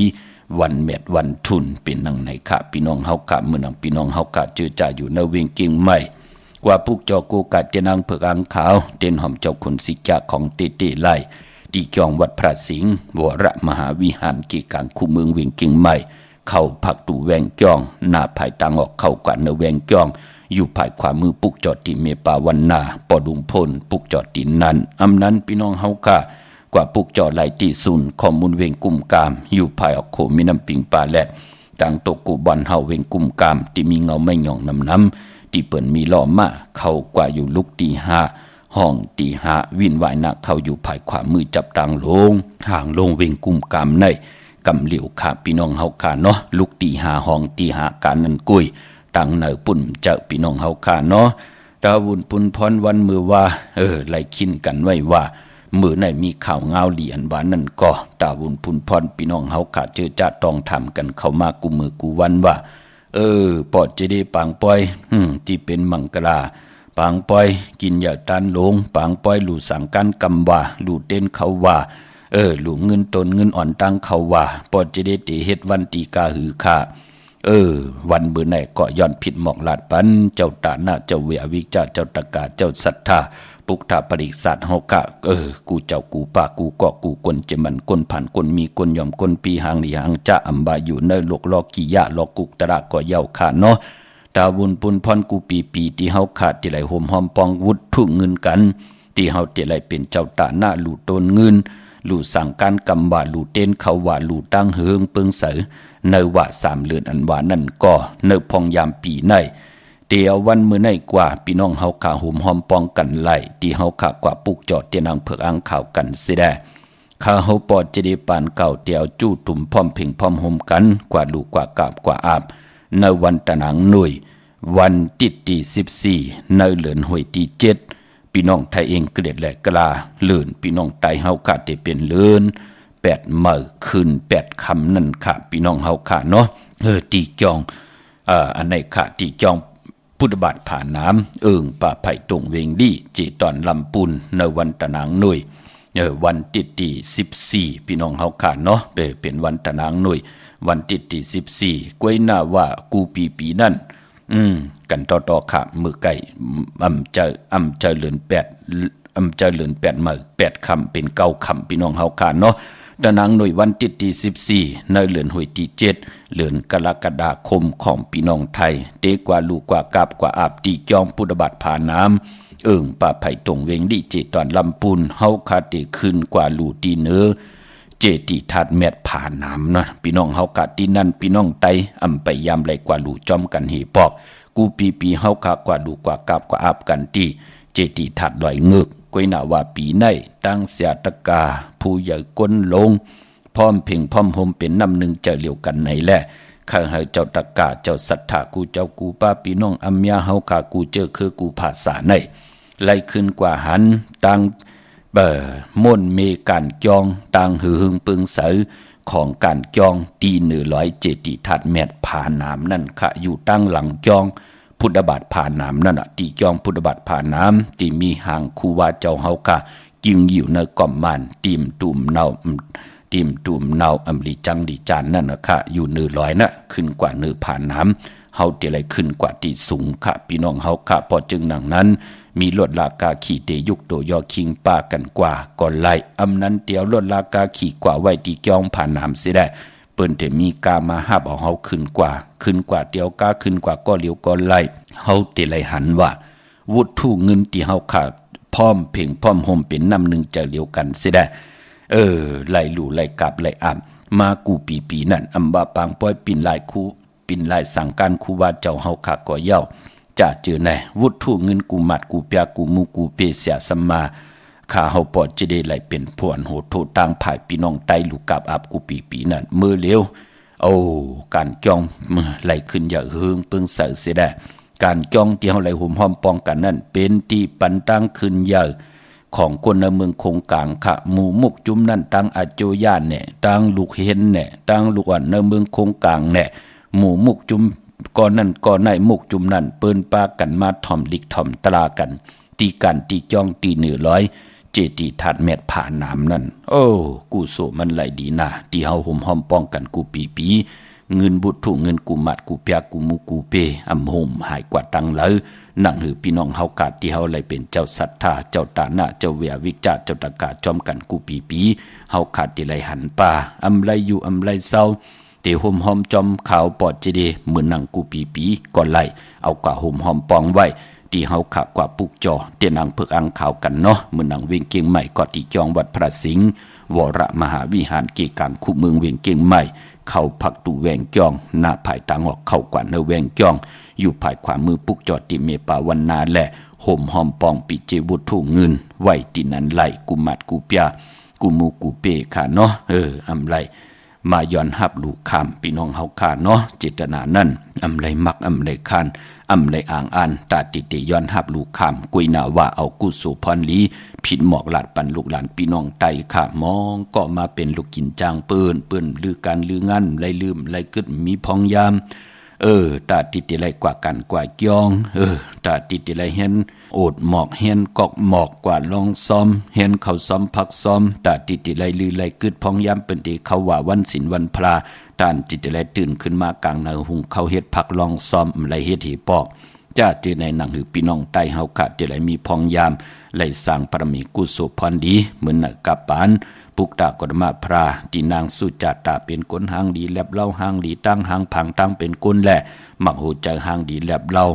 วันเม็ดวันทุนเป็นนังในค่ะพี่น้องเฮากะเมื่อนังพี่น้องเฮากะเจอจ่าอยู่ในเวียงกิ่งใหม่กว่าปุกจอกูกะเจนังเผือกอังขาวเต้นหอมเจ้าคนสิกะของเตเตไลดีจองวัดพระสิงห์วรมหาวิหารกีกลางคู่เมืองเวียงกิ่งใหม่เข้าผักตูแวงจ้องหน้าภายตังออกเข้ากว่าเนแวงจ้องอยู่ภายขวามือปุกจอดติเมปาวันนาปอดุงพลปุกจอดตินั้นอำนั้นพี่น้องเฮากะกว่าปุกจอไหลตีซุนข้อมูลเวงกุมกามอยู่ภายออกโคมีน้ำปิงปลาแลดต่างตกกูบอลเฮาเวงกุมกามที่มีเงาไม่หย่องน้ำที่เปิ่นมีล้อมาเข้ากว่าอยู่ลุกตี5ห้องตี5วินวายนักเข้าอยู่ภายขวามือจับตังลงห่างลงเวงกุมกามในกำเหลียวขาพี่น้องเฮาขาเนาะลุกตี5ห้องตี5การนันกุยตังเนอปุ่นเจ้าพี่น้องเฮาขาเนาะดาวุนปุนพรวันมือว่าไล่คินกันไว้ว่ามือในมีข่าวเงาเหลียนว่านั่นก็ตาบุญพุนพรพี่น้องเฮาขาเจอจะต้องทำกันเข้ามากูมือกูวันว่าปอดจะได้ปางปอยที่เป็นมังกราปางปอยกินอย่าตันลงปางปอยหลู่สั่งกันกำว่าหลู่เต้นเขาว่าหลู่เงินตนเงินอ่อนตั้งเขาว่าปอดจะได้ตีเฮ็ดวันตีกาหือค่าวันเบื่อไหนก็ย้อนผิดหมอกลาดปันเจ้าตาหน้าเจ้าเวียวิจาเจ้าตะกาเจ้าศรัทธาปุกถาปริศาสตร์เฮากะกูเจ้ากูป่ากูเกาะกูกวนเจมันกวนผ่านกวนมีกวนยอมกวนปีหางหลีหางจะอำบาอยู่ในโลกลอกกิยะลอกกุกตระก็เย้าขาดเนาะดาวุนปุนพรกูปีที่เฮาขาดที่ไหลโหมหอมปองวุฒทุเงินกันที่เฮาที่ไหลเป็นเจ้าตาหน้าหลู่ตนเงินหลู่สั่งการกำว่าหลู่เต้นเขาว่าหลู่ตั้งเฮืองเปิงเสอในว่า3เลือนอันว่านั่นก็ในพองยามปีในเดี๋ยววันมื้อในกว่าพี่น้องเฮาขาหุมหอมปองกันไล่ที่เฮาขากว่าปุกจอดเตียนางเผือกอังข่าวกันสิได้ข้าเฮาปอดจะได้ปานเก่าเตียวจู้ตุ่มพร้อมเพ่งพร้อมห่มกันกว่าลูกกว่ากาบกว่าอาบในวันตะหนังหน่วยวันติดที่14ในเดือนหวยที่7พี่น้องไทยเองเกลียดและกลาเลื่นพี่น้องไตเฮาขาดได้เป็นเลื่น8มื้อคืน8ค่ำนั่นค่ะพี่น้องเฮาขาเนาะตีจองอันไหนค่ะตีจอง พุทธบาทผ่านน้ำป่าไผ่ตรงเวงดีจีตอนลำปุนในวันตะนางหน่วยวันติดตี14พี่น้องเฮาขาดเนาะเป็นวันตะนางหน่วยวันติดตี14กวยหน้าว่ากูปีนั่นกันต่อขามือไก่อำเจริญ8มื้อ8คำเป็น9คำพี่น้องเฮาขาดเนาะตะนางหน่วยวันติดที่14ในเดือนหวยที่7เดือนกรกฎาคมของพี่น้องไทยเตกว่าลูกกว่ากาบกว่าอาบตีจอมพุทธบาทผ่าน้ำป่าไผ่ตรงเวงดีเจตอนลำปูนเฮาคาเตขึ้นกว่าลูตีเนื้อเจติทัดแมดผ่าน้ำนะพี่น้องเฮากะตีนั่นพี่น้องไตไปยามไหลกว่าลูจอมกันหีปอกกูปีเฮาคากว่าลูกกว่ากาบกว่าอาบกันตีเจติทัดลอยเงึกกวยหน้าว่าปีในตั้งเสียตะกาผู้ใหญ่ก้นลงพร้อมเพ่งพร้อมห่มเป็นน้ำหนึ่งเจอเหลียวกันไหนแหละข้าให้เจ้าตะกาเจ้าศรัทธากูเจ้ากูป้าพี่น้องอัมยาเฮาคากูเจอคือกูภาษาในไล่ขึ้นกว่าหันตั้งม่นเมการจองตั้งหือหึงปึงเสอของการจองตี100เจติทัดแมดผ่าน้ำนั่นค่ะอยู่ตั้งหลังจองพุทธบาทผ่าน้ำนั่นตีจองพุทธบาทผ่าน้ำที่มีหางคูวาเจ้าเฮาค่ะกิงอยู่ในก่อมมันตีมตุ่มเนาอำลีจังดีจานนั่นนะค่ะอยู่100นะขึ้นกว่าผ่าน้ำเฮาเตไรขึ้นกว่าที่สูงค่ะพี่น้องเฮาค่ะพอจึงหนังนั้นมีลวดลากาขี่เตยุกโตยอคิงป้ากันกว่าก่อนไล่นั้นเตียวลวดลากาขี่กว่าไว้ที่จองผ่าน้ำเสียได้เปิ้นแต่มีกามาหาบเอาเฮาขึ้นกว่าเตียวกาขึ้นกว่าก็เหลียวก็ไล่เฮาเตไรหันว่าวุฒิเงินที่เฮาขาดพร้อมเพ่งพร้อมห่มเป็นน้ำหนึ่งจะเหลียวกันเสียได้ไล่ลู่ไล่กลับไล่อ่ำมากูปีนั่นอำบาปางป้อยปิ่นลายสั่งการคูว่าเจ้าเฮาขาก่อเย้าจะเจอไหนวุฒิเงินกูมัดกูเปียกูมูกูเปเสียสมมาข้าเฮาปอดจะได้ไหลเป็นผวนโหดโทต่างภายพี่น้องไตลูกกับอาบกูปีนั่นมือเลี้ยวการจ้องไหลขึ้นอย่าเฮืองปึงเสือเสียได้การจ้องที่เฮาไหลหุ่มห้อมป้องกันนั่นเป็นที่ปันตั้งขึ้นใหญ่ของคนในเมืองคงกลางค่ะหมู่มุกจุมนั่นตั้งอาโจย่านเนี่ยตั้งลูกเห็นเนี่ยตั้งลูกอ่อนในเมืองคงกลางเนี่ยหมู่มุกจุมก่อนนั้นก่อนในมุกจุมนั่นเปิ้นปากันมาถ่อมลิกถ่อมตรากันตีกันตีจ้องตี100เจติทัดแมดผ่าน้ำนั่นกูโสมันไหลดีนะที่เฮาห่มห้อมป้องกันกูปีเงินบุตรถูกเงินกูมัดกูเปียกูมูกูเปห่มหายกว่าตังเลยนั่งหือพี่น้องเฮากาดที่เฮาไหลเป็นเจ้าศรัทธาเจ้าตาหน้าเจ้าเวียวิจารเจ้าตะกาจอมกันกูปีเฮาขาดที่ไหลหันป่าไหลอยู่ไหลเศร้าเตห่มหอมจอมขาวปอดเจดีเหมือนนั่งกูปีก่อนไหลเอากว่าห่มหอมปองไว้ที่เฮาขากว่าปุกจอเตียนางเพิกอังข่าวกันเนาะเหมือนนั่งเวียงเกียงใหม่ก็ที่จองวัดพระสิงห์วรมหาวิหารเกกางคู่เมืองเวียงเกียงใหม่เข้าพักตู่แวงจองหน้าภายตางออกเข้ากว่าเนแวงจองอยู่ภายขวามือปุกจอดที่เมปาวันนาและห่มหอมปองปิเจบุตรถูกเงินไว้ที่นั้นไหลกูมัดกูเปียกูมูกูเปค่ะเนาะไหลมาย้อนหับลูกคำพี่น้องเฮาขาเนาะเจตนานั่นไหลมักไหลคันไหลอ่างอันตาติเตย้อนหับลูกคำกุยนาว่าเอากุศลพรลีผิดหมอกหลาดปันลูกหลานพี่น้องไตค่ะมองก็มาเป็นลูกกินจางเปิ้นลือการลืองานไหลลืมไหลกึดมีพองยามตาติติไหลกว่ากันกว่าจองตาติติไหลเห็นโอดหมอกเห็นกอกหมอกกว่าลองซ้อมเห็นเขาซ้อมพักซ้อมตาติติไหลลือไหลกึดพองยามเป็นที่เขาว่าวันศีลวันพระตานจิตไหลตื่นขึ้นมากลางนาหุงเขาเฮ็ดพักลองซ้อมไหลเฮ็ดหีปอกจ้าเจอในหนังหือพี่น้องไตเฮาขาดจะไหลมีพองยามไหลสร้างปรมีกุศลพรดีเหมือนกับปานปุกตากฎมาพราที่นางสุจาตาเป็นคนหางดีแลบเล่าหางดีตั้งหางผังตั้งเป็นคนแหละมักโหใจหางดีแลบเล่า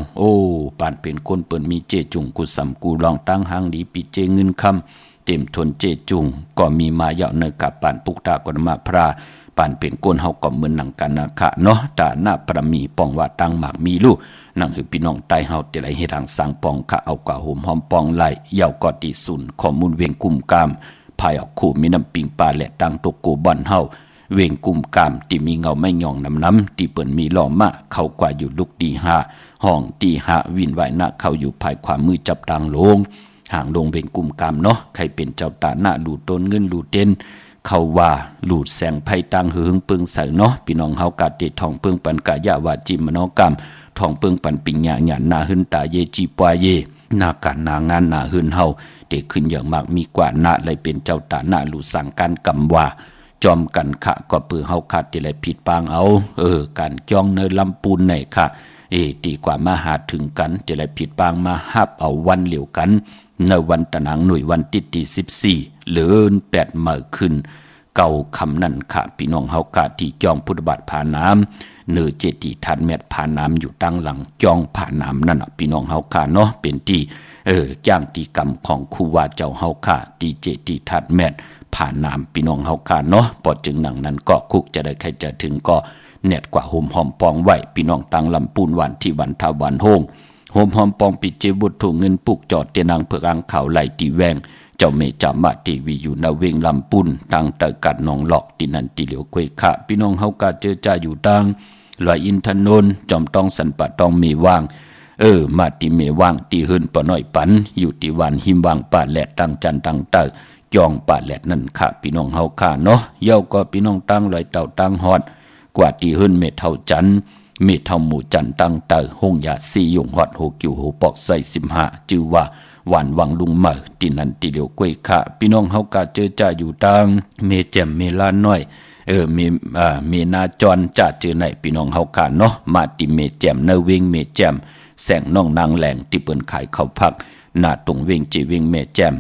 ปานเป็นคนเปิ้นมีเจจุงกุสัมกูลองตั้งหางดีปีเจเงินคำเต็มทนเจจุงก็มีมาเยาะเนกับปานปุกตากฎมาพราปานเป็นคนเฮาก็เหมือนหนังกันนะคะเนาะตาหน้าประมีป้องว่าตั้งหมากมีลูกนั่งคือพี่น้องไตเฮาแต่ไหลเฮ็ดทางสร้างปองค่ะเอากะโหมหอมปองไหลเยาก็ติสุนข้อมูลเวียงกุมกามภายออกคู่มีน้ำปิงปลาและดังตกโกบ่อนเฮาเวงกุมกามที่มีเงาไม่ย่องน้ำที่เปิ้นมีล้อมมาเข้ากว่าอยู่ลุกดีหาห้องตีหาวินไหวหน้าเข้าอยู่ภายความมือจับดังลงห่างลงเวงกุมกามเนาะใครเป็นเจ้าตาหน้าหลูต้นเงินหลูเต้นเขาว่าหลูดแสงไพ่ตังหึงปึงใส่เนาะพี่น้องเฮากาเตทองปึงปันกะยะวาจิมมโนกรรม ทองเปิงปันปิญญาหยานนาหึนตาเยจีปวาเยนาการนางานนาหึนเฮาเด็กขึ้นอย่างมากมีกว่านาเลยเป็นเจ้าตาหน้าหลูสั่งการกำว่าจอมกันขะก็ปือเฮาขาดที่ไรผิดปางเอาการจ้องในลำปูนในค่ะดีกว่ามาหาถึงกันที่ไรผิดปางมาฮับเอาวันเหลียวกันในวันตะหนังหน่วยวันที่14หรือ8เมื่อขึ้นเก่าคำนั่นค่ะพี่น้องเฮาขาดที่จ้องพุทธบาทผ่าน้ำเนื้อเจดีย์ทันแมทผ่าน้ำอยู่ตั้งหลังจ้องผ่าน้ำนั่นพี่น้องเฮาขาดเนาะเป็นที่จ้างตีกรรมของครูวาเจ้าเฮาขาดที่เจดีย์ทันแมทผ่านน้ำพี่น้องเฮาขาเนาะพอจึงหนังนั้นก็คุกจะได้ใครจะถึงก็เน็ตกว่าโฮมหอมปองไว้พี่น้องตังลำปูนวันที่วันทาวันโฮงโฮมหอมปองปิเจบุตรถูกเงินปุกจอดเตนางเพื่ออังข่าวไหลตีแวงเจ้าเมจามาทีวีอยู่นาเวงลำปูนตังเตกัดนองหลอกที่นันตีเหลียวกวยขะพี่น้องเฮากาเจอจ่าอยู่ตังลอยอินทนนจอมต้องสันปะต้องมีว่างมาตีเมว่างตีหืนปะน้อยปันอยู่ที่วันหิมว่างป่าแหลดตังจันตังเตอจองป่าแหลดนั่นค่ะพี่น้องเฮาค่ะเนาะเย้าก็พี่น้องตั้งลอยเต่าตั้งฮอดกว่าที่หืนเมเท่าจันเมเท่าหมู่จันตั้งเตอหงยาซียงฮอดโหกิวโหปอกใส่15จื่อว่าหวานวังลุงเหมอที่นั่นตีเดียวกวยค่ะพี่น้องเฮากะเจอจ่าอยู่ตังเมแจ่มเมลาน้อยมีนาจรจ่าเจอไหนพี่น้องเฮาค่ะเนาะมาติเมแจ่มเนเวงเมแจ่มแสงน้องนางแหลงที่เปิ้นขายข้าวผักหน้าตรงเวงจีเวงเมแจ่ม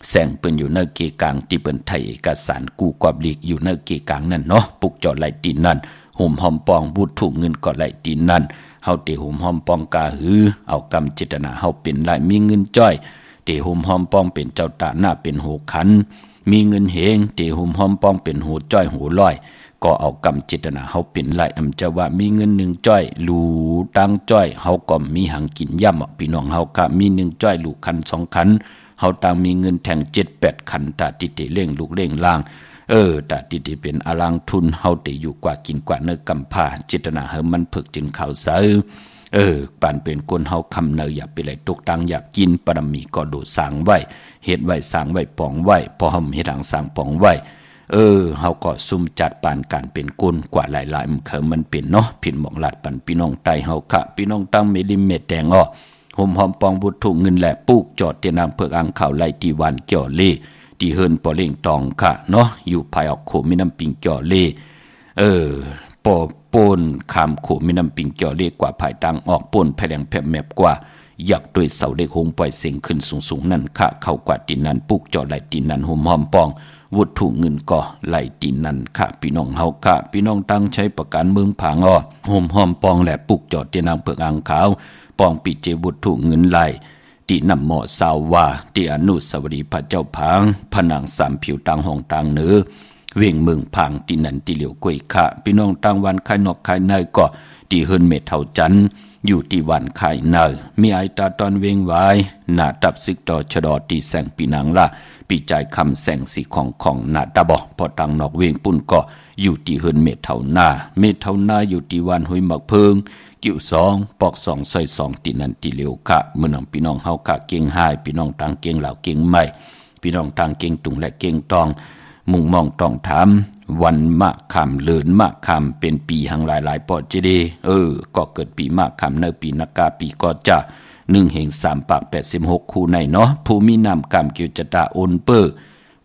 แสงเปิ้นอยู่ในเกกลางที่เปิ้นไทยเอกสารกู้กอบลีกอยู่ในเกกลางนั่นเนาะปุกจอดไหลตีนั่นห่มหอมปองบูดถูกเงินก็ไหลตีนั่นเฮาเตห่มหอมปองกาหือเอากำเจตนาเฮาเป็นหลายมีเงินจ้อยเตห่มหอมปองเป็นเจ้าตาหน้าเป็นโหขันมีเงินเฮงเตห่มหอมปองเป็นโหจ้อยโหลอยก็เอากำเจตนาเฮาเป็นหลายอำจะว่ามีเงิน1จ้อยหลูตังจ้อยเฮาก็มีหังกินย่ำพี่น้องเฮาก็มี1จ้อยหลูคัน2คันเฮาต่างมีเงินแทง 7-8 คันตาติเตเร่งลูกเร่งล่างตาติเตเป็นอลังทุนเฮาเตอยู่กว่ากินกว่าเนื้อกำพร้าเจตนาเฮามันฝึกจึงเข้าเสปานเป็นคนเฮาคำเนยอย่าไปไหลตกตังอยากกินปรมีก็โดดสร้างไว้เฮ็ดไว้สร้างไว้ปองไว้พอเฮาเฮ็ดทางสร้างปองไว้เฮาก็ซุ่มจัดปานการเป็นคนกว่าหลายๆมันเป็นเนาะผิดหมองลาดปันพี่น้องไตเฮาค่ะพี่น้องตั้งเมลิเมตแดงอ้อห่มหอมปองบุตรถูกเงินแหละปลูกจอดเตนางเพิกอังข่าวไหลตีวันเกี่ยวเล่ที่เฮินปอเล่งตองค่ะเนาะอยู่ภายออกโขมีน้ำปิงเกี่ยวเล่ปอปนคำโขมีน้ำปิงเกี่ยวเล่กว่าภายตังออกปนแผลงแผลแมบกว่าอยากด้วยเสาเด็กหงปล่อยเสียงขึ้นสูงๆนั่นค่ะเข้ากว่าตีนนั้นปลูกจอดไหลตีนนั้นห่มหอมปองวุฒถูกเงินก่อไหลตีนนั่นค่ะพี่น้องเฮาค่ะพี่น้องตั้งใช้ประกันเมืองผางอ้อห่มหอมปองและปลูกจอดเตนางเพิกอังขาวปองปิเจวุฒถูกเงินไหลที่นำหมอสาวว่าที่อนุสาวรีย์พระเจ้าผางผนังสามผิวต่างห้องต่างเหนือเวียงเมืองผางที่นั่นที่เหลียวกวยค่ะพี่น้องต่างวันคายนอกคายในก็ที่เฮินเมเท่าจันอยู่ที่วันคายในมีไอตาตอนเวียงไว้หน้าตับซึกต่อชะดอที่แสงปีนังละปีใจคำแสงสีของหน้าตาบ่พอต่างนอกเวียงปุ่นก็อยู่ที่เฮินเมเท่าหน้าอยู่ที่วันห้วยหมักเพิงกิ้ว2ปอก2ใส่2ตีนันตีเหลียวค่ะเมื่อนำพี่น้องเฮากะเก่งหายพี่น้องต่างเก่งเหล่าเก่งใหม่พี่น้องต่างเก่งตุงและเก่งตองมุ่งมองต้องถามวันมะคำเลินมะคำเป็นปีหังหลายปอดเจดีก็เกิดปีมะคำในปีนักกาปีก็จะ1/3 ปาก86คู่ในเนาะภูมินามกรรมเกี่ยวจตาโอนเปอร์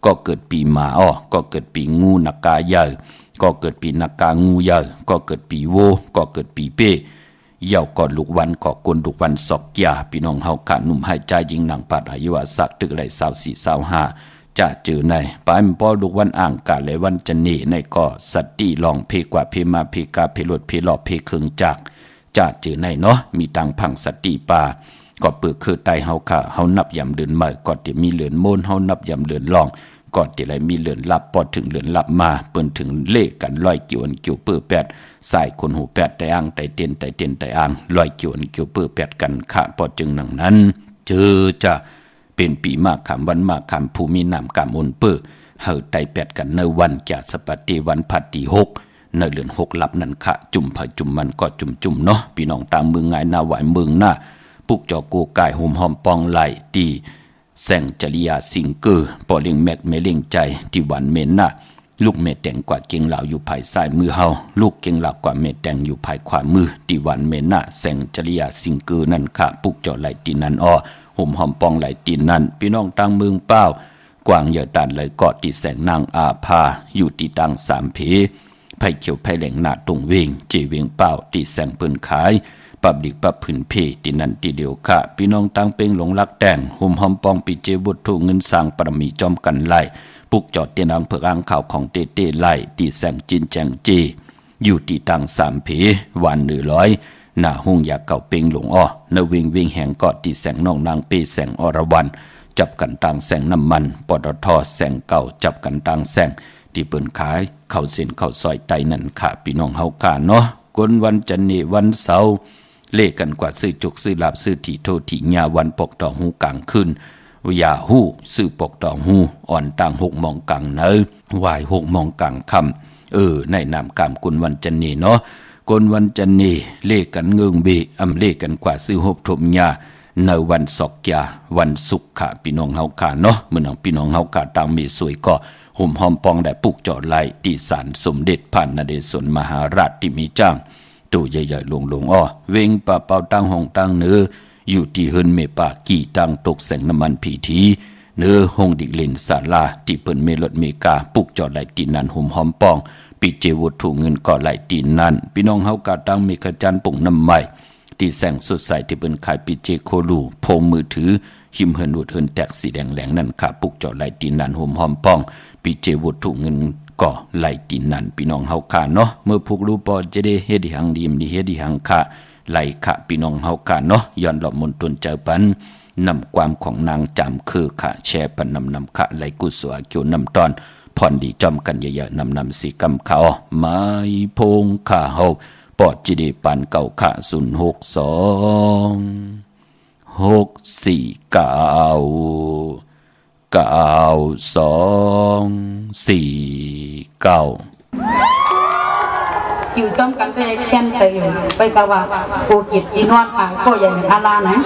ก็เกิดปีหมาก็เกิดปีงูนักกาใหญ่ก็เกิดปีนักกางูใหญ่ก็เกิดปีโวก็เกิดปีเป้เย่าก่อนลูกวันก่อกวนลูกวันสอกยาพี่น้องเฮาขาหนุ่มหายใจยิงหนังปัดอายุว่าสักตึกไร24-25จะเจอในปายมปอลูกวันอ่างกาเลยวันจันนี่ในก็สัตติลองเพกว่าเพมาเพกาเพลดเพลอเพเคืองจักจะเจอในเนาะมีตังพังสัตติป่าก็เปิดคือไตเฮาค่ะเฮานับยำเดือนใหม่ก็จะมีเหลือนโมนเฮานับยำเดือนลองก่อนจะไรมีเหลือนลับพอถึงเหลือนลับมาเปิ้นถึงเลขกันลอยเกี่ยวเกี่ยวเปื้อแปดสายคนหูแปดแต่อ่างแต่เตียนแต่อ่างลอยเกี่ยวเกี่ยวเปื้อแปดกันค่ะพอจึงหนังนั้นเจอจะเป็นปีมากคำวันมากคำภูมินามกามอนเปื้อเฮาไตแปดกันในวันแก่สปฏิวันพัดที่6ในเดือน6ลับนั้นค่ะจุ่มผาจุ่มมันก็จุ่มเนาะพี่น้องตามเมืองไงหน้าไหวเมืองหน้าปุกจอกูกายห่มหอมปองไหลดีแสงจริยาสิงเกอร์ปอเล่งแมกเมเล่งใจที่หวันเมนน่ะ ลูกเม็ดแดงกว่าเก่งเหล่าอยู่ภายซ้ายมือเฮาลูกเก่งเหล่ากว่าเม็ดแดงอยู่ภายขวามือติวันเมน่าแสงจริยาสิงเกือนั่นค่ะปุกเจาะไหลตีนันอ้อห่มหอมปองไหลตีนันพี่น้องตังเมืองเป้ากวางเหยาดันเลยเกาะตีแสงนางอาภาอยู่ตีตังสามเพไผ่เขียวไผ่แหลงหน้าตรงเวงเจเวงเป้าตีแสงปืนขายปับดิกปับผืนเพตีนันตีเดียวค่ะพี่น้องตังเป่งหลงรักแดงห่มหอมปองปีเจวุฒถุเงินสร้างปรมีจอมกันไล่ปุกจอดเตียนอังเผือกอ่างข่าวของเต้ไล่ตีแสงจินแจงจีอยู่ตีตังสามเพวันหรือร้อยหน้าหุ่งอยากเก่าเป่งหลงอ้อเนวิงแห่งเกาะตีแสงน้องนางเปแสงอรวันจับกันต่างแสงน้ำมันปตทแสงเก่าจับกันต่างแสงที่เปิ้นขายเข้าเส้นเข้าซอยไตนั่นค่ะพี่น้องเฮาค่ะเนาะกนวันจันทร์นี่วันเสาร์เลขกันกว่าซื้อจุกซื้อลาบซื้อที่โทที่ญาวันปกต่อหูกลางคืนยาหู้ซื้อปกต่อหูอ่อนต่าง6 โมงกลางเนอวาย6 โมงกลางค่ำในนามกามกุลวันจันทร์นี่เนาะกนวันจันทร์นี่เลขกันเงิงเบเลขกันกว่าซื้อ6 ถมญาในวันศกยาวันศุกร์ค่ะพี่น้องเฮาค่ะเนาะมื้อน้องพี่น้องเฮาค่ะตามมีสวยก็ห่มหอมปองได้ปลูกเจาะไหลที่ศาลสมเด็จพระนเรศวรมหาราชที่มีจ้างตู้ใหญ่ๆหลวงอ้อเวงป่าเป่าตั้งห้องตั้งเนื้ออยู่ที่เฮินเมป่ากี่ตั้งตกแสงน้ำมันผีทีเนื้อห้องดิกเลนศาลาที่เปิ้นเมลดเมกาปลูกเจาะไหลที่นั่นห่มหอมปองปีเจวุฒถุเงินก่อไหลที่นั่นพี่น้องเฮากะตั้งมีขจันปุ่งน้ำใหม่ที่แสงสดใสที่เป็นขายปีเจโคลูโพงมือถือหิมเฮินวุดเฮินแตกสีแดงแหลงนั่นค่ะปุกเจาะไหลตีนันห่มหอมป้องปีเจวุดถูกเงินก่อไหลตีนันพี่น้องเฮาค่ะเนาะเมื่อผูกรูปอจะได้เฮ็ดหังดีมดีเฮ็ดหังค่ะไหลค่ะพี่น้องเฮาค่ะเนาะย้อนหลบมนตนเจอปันนำความของนางจำคือค่ะแชร์ปันนำค่ะไหลกุศลเกี่ยวนำตอนผ่อนดีจอมกันเยอะๆนำสีกำเขาไม้พงค่ะเฮาปอดจีดีปันเก่าค่ะอยู่ซ้อมกันไปแค่นเตยไปกะว่าโกกิจจีนวดป่าโคใหญ่อาลานะ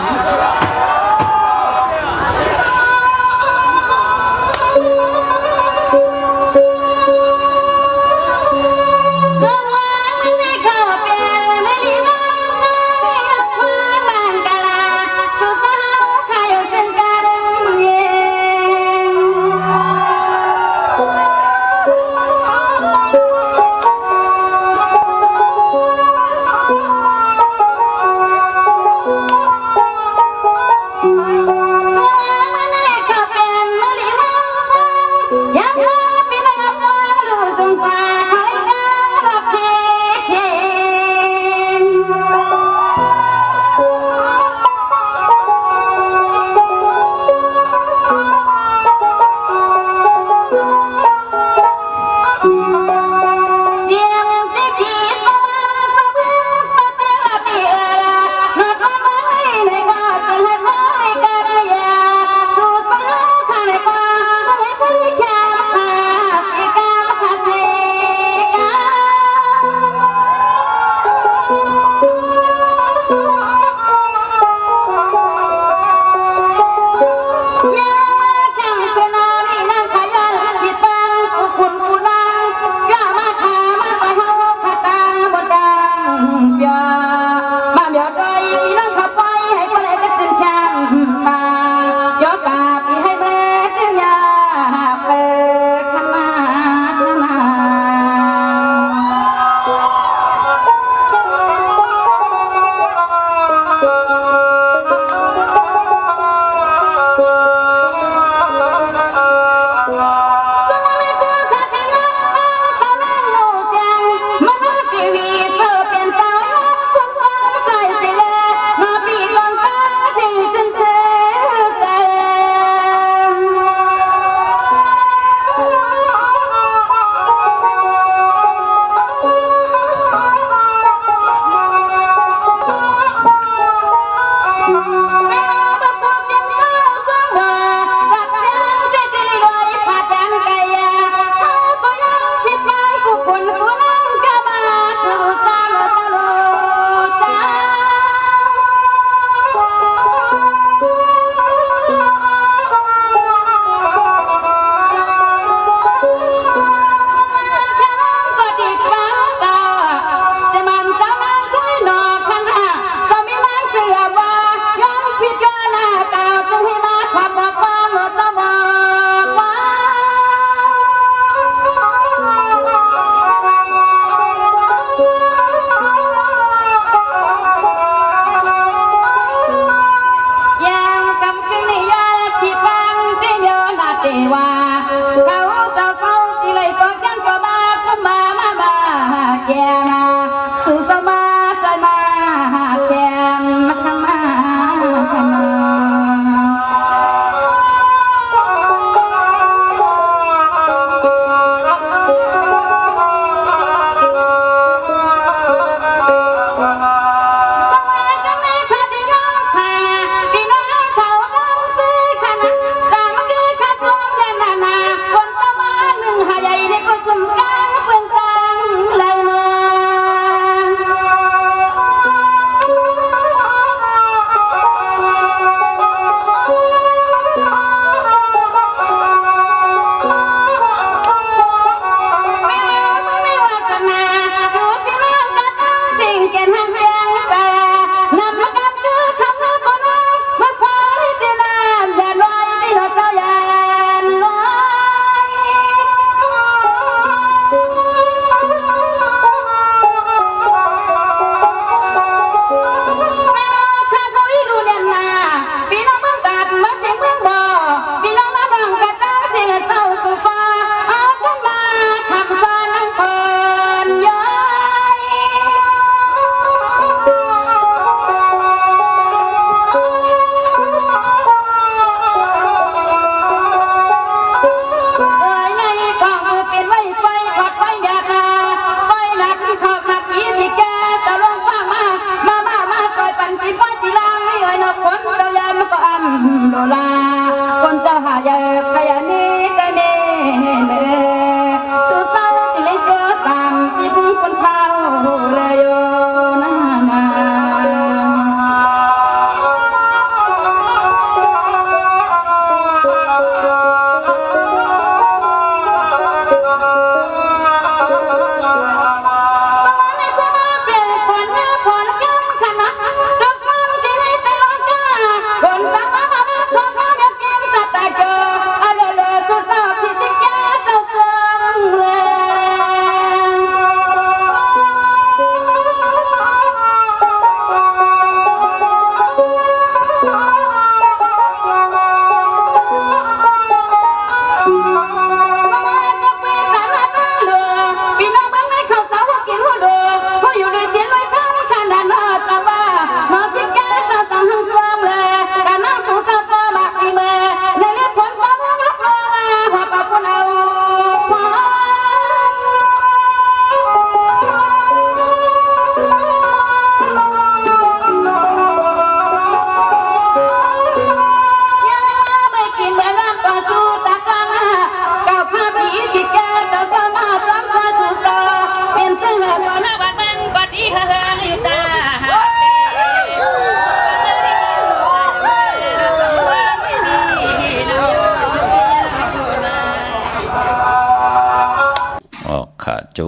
โจ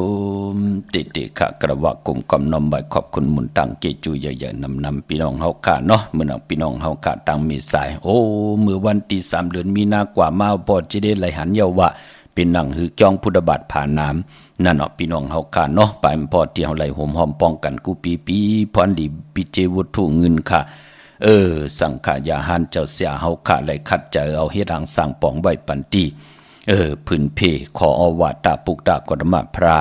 มติค่ะกระว่ากลุ่มกำนำใบขอบคุณหมุนตังเกจูใหญ่ๆนำพี่น้องเฮาค่ะเนาะมื้อนั้นพี่น้องเฮาค่ะตังมีสายโอ้มื้อวันที่3เดือนมีนากว่ามาบ่จิได้ไหลหันเยาวะเป็นหนังหือจ้องพุทธบาทผ่านน้ำนั่นเนาะพี่น้องเฮาค่ะเนาะไปพอที่เฮาไหลหอมหอมป้องกันกูปีพรดีปิเจวัตถุเงินค่ะสังขายาหันเจ้าเสียเฮาค่ะไหลคัดใจเอาเฮ็ดทางสร้างปองไว้ปันติพื้นเพขออวาตาปุกตากฎมาพรา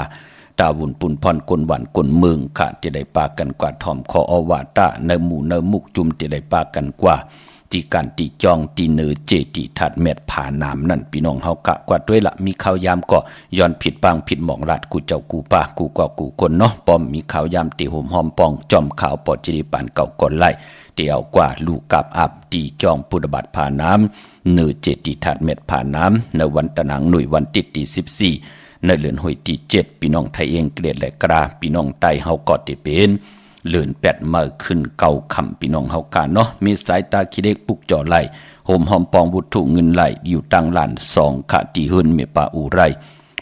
ตาวุ่นปุ่นพรกลหวานกลเมืองค่ะที่ได้ปากันกว่าถ่อมขออวาตาเนหมู่เนมุกจุมที่ได้ปากันกว่าที่การตีจองตีเนอเจติทัดเม็ดผ่าน้ำนั่นพี่น้องเฮากะกว่าด้วยละมีข่าวยามก็ย้อนผิดปางผิดหมองลาดกูเจ้ากูป่ากูก็กูคนเนาะปอมมีข่าวยามตีห่มหอมปองจอมข่าวปอจิริปานเก่าก่อนไล่เดี่ยวกว่าลูกกับอับตีจองพุทธบัตรผ่าน้ำเนอเจติทัดเม็ดผ่าน้ำในวันตะหนังหน่วยวันติดที่14ในเดือนหอยที่7พี่น้องไทยเองเกลียดและกราพี่น้องไตเฮาก็ติเป็นเลื่อนแปดมาขึ้นเก่าคำพี่น้องเฮากาเนาะมีสายตาคิเล็กปุกจ่อไหลโหมหอมปองวุถุเงินไหลอยู่ตังลาน2ขาตีหืนเมปาอูไร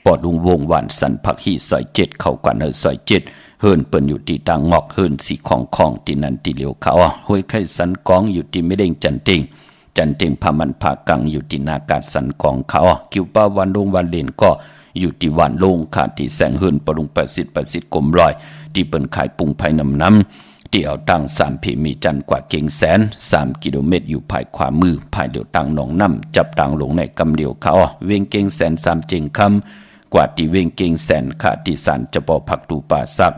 ปอดลุงวงหวานสันผักฮีซอย7เข้ากว่าเนอซอย7เฮินเปิ้นอยู่ที่ตังงอกเฮินสีของที่นั่นที่เหลียวเขาห้วยไข่สันกองอยู่ที่ไม่เด้งจันเต็งพามันผากังอยู่ที่นากาศสันกองเขาคิวป้าวันลงวันเลนก็อยู่ที่วันลงขาที่แสงเฮินปรุง80กลมลอยที่เปิ้นขายปุงไผ่น้ำที่เอาตัง3เพมีจันกว่าเก่งแสน3กิโลเมตรอยู่ภายขวามือภายเดียวตังหนองน้ำจับตังลงในกำเดียวเขาเวงเก่งแสน3เจงคำกว่าที่เวงเก่งแสนขาที่สันจะปอผักตูป่าสัก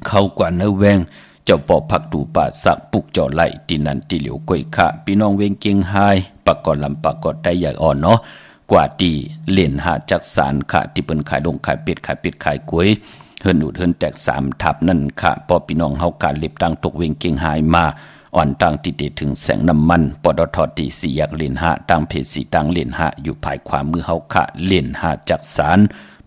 เข้ากว่าเนื้อแวงเจ้าปอผักตูป่าสักปุกจ่อไหลที่นั่นที่เหลียวก้อยขาพี่น้องเวงเก่งไฮปากกอลำปากกอดได้ใหญ่อ่อนเนาะกว่าที่เล่นหาจักสารขาที่เปิ้นขายดงขายเป็ดขายกล้วยเฮินอุดเฮินแตก3ทับนั่นค่ะพอพี่น้องเฮาการเล็บตังตกเวงเก่งหายมาอ่อนตังติดถึงแสงน้ำมันปตทตี4อยากเล่นหาตังเพจ4ตังเล่นหาอยู่ภายขวามือเฮาค่ะเล่นหาจักสาร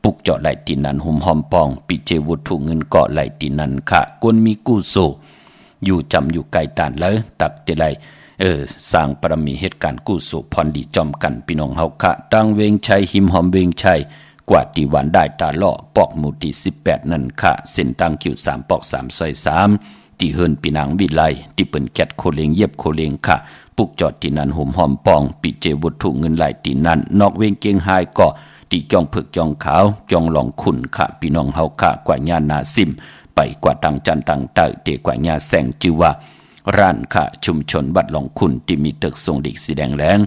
ปุกเจาะไหลตีนันหุ่มหอมปองปิเจวุถุเงินเกาะไหลตีนันค่ะกวนมีกู้โซอยู่จำอยู่ไกลตานแล้วตักเตไลสร้างปรมีเหตุการณ์กู้โซพรดีจอมกันพี่น้องเฮาค่ะตังเวงชัยหิมหอมเวงชัยกว่าที่วันได้ตาล่อปอกหมู่ที่18นั่นค่ะเส้นตังคิว3ปอก3ซอย3ที่เฮินปีนางวิไลที่เปิ้นแคทโคเลงเย็บโคเลงค่ะปุกจอดที่นั่นห่มหอมปองปิเจวุถุเงินไหลที่นั่นนอกเวงเกียงไฮก็ที่จองผึกจองขาวจองหลองขุนค่ะพี่น้องเฮาค่ะกว่าญานาซิมไปกว่าตังจันตังเตเตกว่าญาแสงจิวะร้านค่ะชุมชนวัดหลองขุนที่มีตึกทรงเด็กสีแดงแรง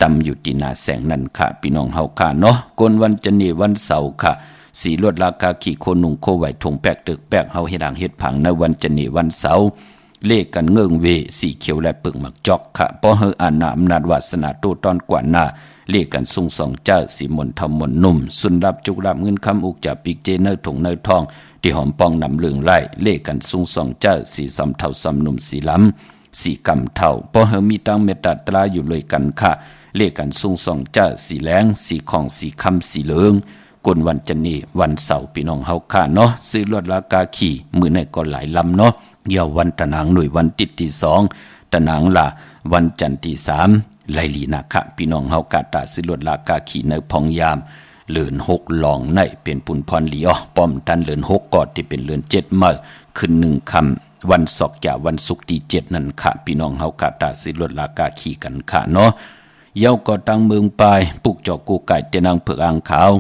ตำอยู่ที่นาแสงนั่นค่ะพี่น้องเฮาค่ะเนาะกนวันจันนีวันเสาร์ค่ะสีลวดราคาขี่โคนุ่งโคไหวทงแปกตึกแปกเฮาเฮ็ดหางเฮ็ดผังในวันจันนีวันเสาร์เลขกันเงื่องเวสีเขียวและปึกหมักจอกค่ะเพราะเฮออานาอำนาจวาสนาโตตอนกว่าหน้าเลขกันซุงสองเจ้าสีมนทำมนนุ่มสุนรับจุกรับเงินคำอุกจากปิกเจเนอร์ถงเนอร์ทองที่หอมปองนำเหลืองไล่เลขกันซุงสองเจ้าสีสำเทาสำนุ่มสีล้ำสีกำเทาเพราะเฮอมีตังเมตตาตราอยู่เลยกันค่ะเลขกันซุงสองเจ้าสีแหลงสีของสีคำสีเหลืองกนวันจันนีวันเสาร์พี่น้องเฮาค่ะเนาะซื้อลวดลากาขี่มือในก็หลายลำเนาะเยาวันตะนางหน่วยวันติดที่2ตะนางละวันจันทร์ที่3ไลลีนะคะพี่น้องเฮากาตาซื้อลวดลากาขี่ในพองยามเลือน6หลองในเป็นปุนพรลีอ้อป้อมทันเลือน6กอดที่เป็นเลือน7มื้อขึ้น1ค่ำวันศอกอย่าวันศุกร์ที่7นั่นค่ะพี่น้องเฮากาตาซื้อลวดลากาขี่กันค่ะเนาะเยาก็ตั้งเมืองปลายปุกจอกกูไก่เตนางเผือกอ่างขาว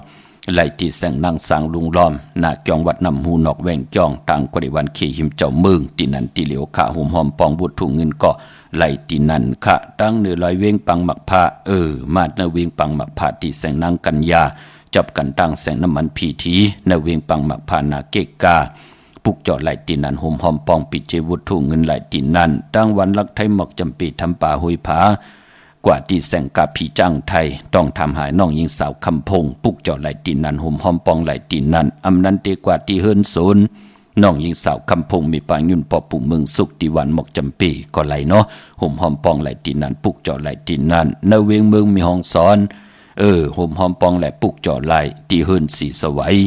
ไหลที่แสงนางสางลุงล้อมหน้าจองวัดนำหูนอกแวงจองต่างกว่าวันขี่หิมเจ้าเมืองที่นั่นที่เหลียวขาหุ่มหอมปองบุตรถุงเงินก็ไหลที่นั่นค่ะตั้งเนื้อลอยเวงปังหมักผ้ามาดเนื้อเวงปังหมักผ้าที่แสงนางกัญญาจับกันตั้งแสงน้ำมันพีทีเนื้อเวงปังหมักผ้านาเกกาปุกเจาะไหลที่นั่นหุ่มหอมปองปิเจวุตถุงเงินไหลที่นั่นตั้งวันลักไทยหมอกจำปีทำป่าหุยผากว่าที่แสงกาผีจ้างไทยต้องทำหายน้องยิงสาวคำพงปุกเจาะไหลตีนันห่มหอมปองไหลตีนันอำนันเตกว่าที่เฮิรนโซนน้องยิงสาวคำพงมีปางยุ่นปอปู่เมืองสุขที่วันหมอกจำปีก็ไหลเนาะห่มหอมปองไหลตีนันปุกเจาะไหลตีนันในเวียงเมืองมีห้องซ้อนห่มหอมปองไหลปุกเจาะไหลที่เฮิรนสีสวัย